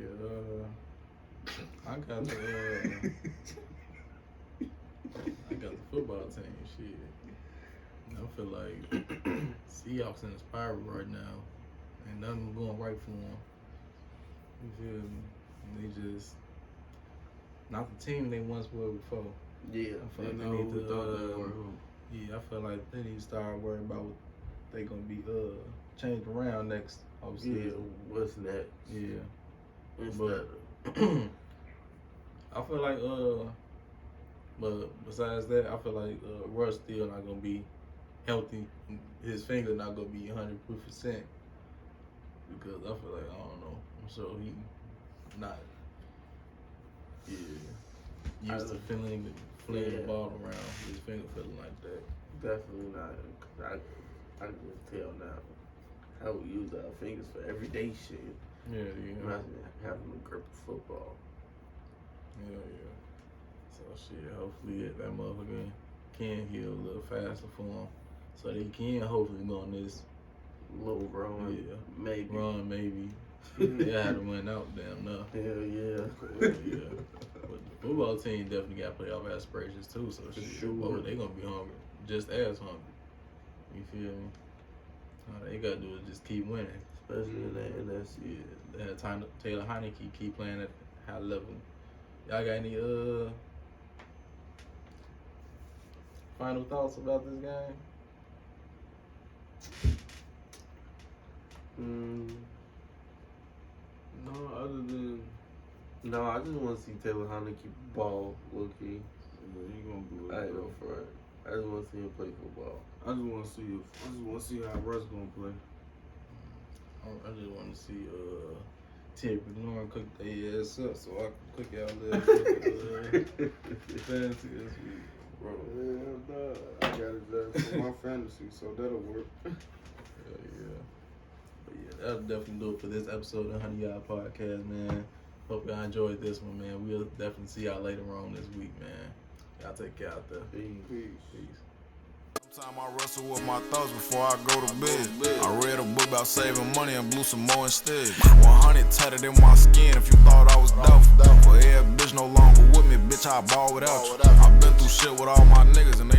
[SPEAKER 2] I got the football team. Shit, I feel like Seahawks in a spiral right now, and nothing going right for them. You feel me? They just not the team they once were before.
[SPEAKER 4] Yeah.
[SPEAKER 2] I feel like they need to. Yeah, I feel like they need to start worrying about what they gonna be changed around next offseason.
[SPEAKER 4] Yeah. What's next?
[SPEAKER 2] Yeah.
[SPEAKER 4] Instead
[SPEAKER 2] I feel like but besides that, I feel like Russ still not gonna be healthy. His finger not gonna be 100% because I feel like I don't know. I'm sure he not used to flinging the ball around. His finger feeling like that.
[SPEAKER 4] definitely not. I can just tell now how we use our fingers for everyday shit.
[SPEAKER 2] Yeah.
[SPEAKER 4] Imagine having a grip of football.
[SPEAKER 2] Yeah. So shit, hopefully that motherfucker can heal a little faster for him, so they can hopefully go on this
[SPEAKER 4] Little run, maybe.
[SPEAKER 2] run. Maybe they had to win out damn enough.
[SPEAKER 4] Hell yeah.
[SPEAKER 2] Yeah. But the football team definitely got playoff aspirations too. So
[SPEAKER 4] For
[SPEAKER 2] shit,
[SPEAKER 4] sure.
[SPEAKER 2] boy, they gonna be hungry, just as hungry. You feel me? All they gotta do is just keep winning.
[SPEAKER 4] Especially in that NFC.
[SPEAKER 2] Yeah, they had time to Taylor Heineke keep playing at a high level. Y'all got any final thoughts about this game?
[SPEAKER 3] No, other than
[SPEAKER 4] No, I just want to see Taylor Heineke ball, low-key.
[SPEAKER 3] he gonna do it.
[SPEAKER 4] I ain't go for it. I just want to see him play football.
[SPEAKER 3] I just want to see how Russ gonna play.
[SPEAKER 2] I just want to see Terry McLaurin cook their ass up so I can cook y'all little fantasy this week.
[SPEAKER 3] Bro, I got it there for my fantasy, so that'll work.
[SPEAKER 2] Yeah. But yeah, that'll definitely do it for this episode of Honey Y'all Podcast, man. Hope y'all enjoyed this one, man. We'll definitely see y'all later on this week, man. Y'all take care out there.
[SPEAKER 3] Peace.
[SPEAKER 1] Sometimes I wrestle with my thoughts before I go to bed. I read a book about saving money and blew some more instead. 100 tatted in my skin if you thought I was doubtful. But every bitch no longer with me, bitch, I ball without you. I been through shit with all my niggas and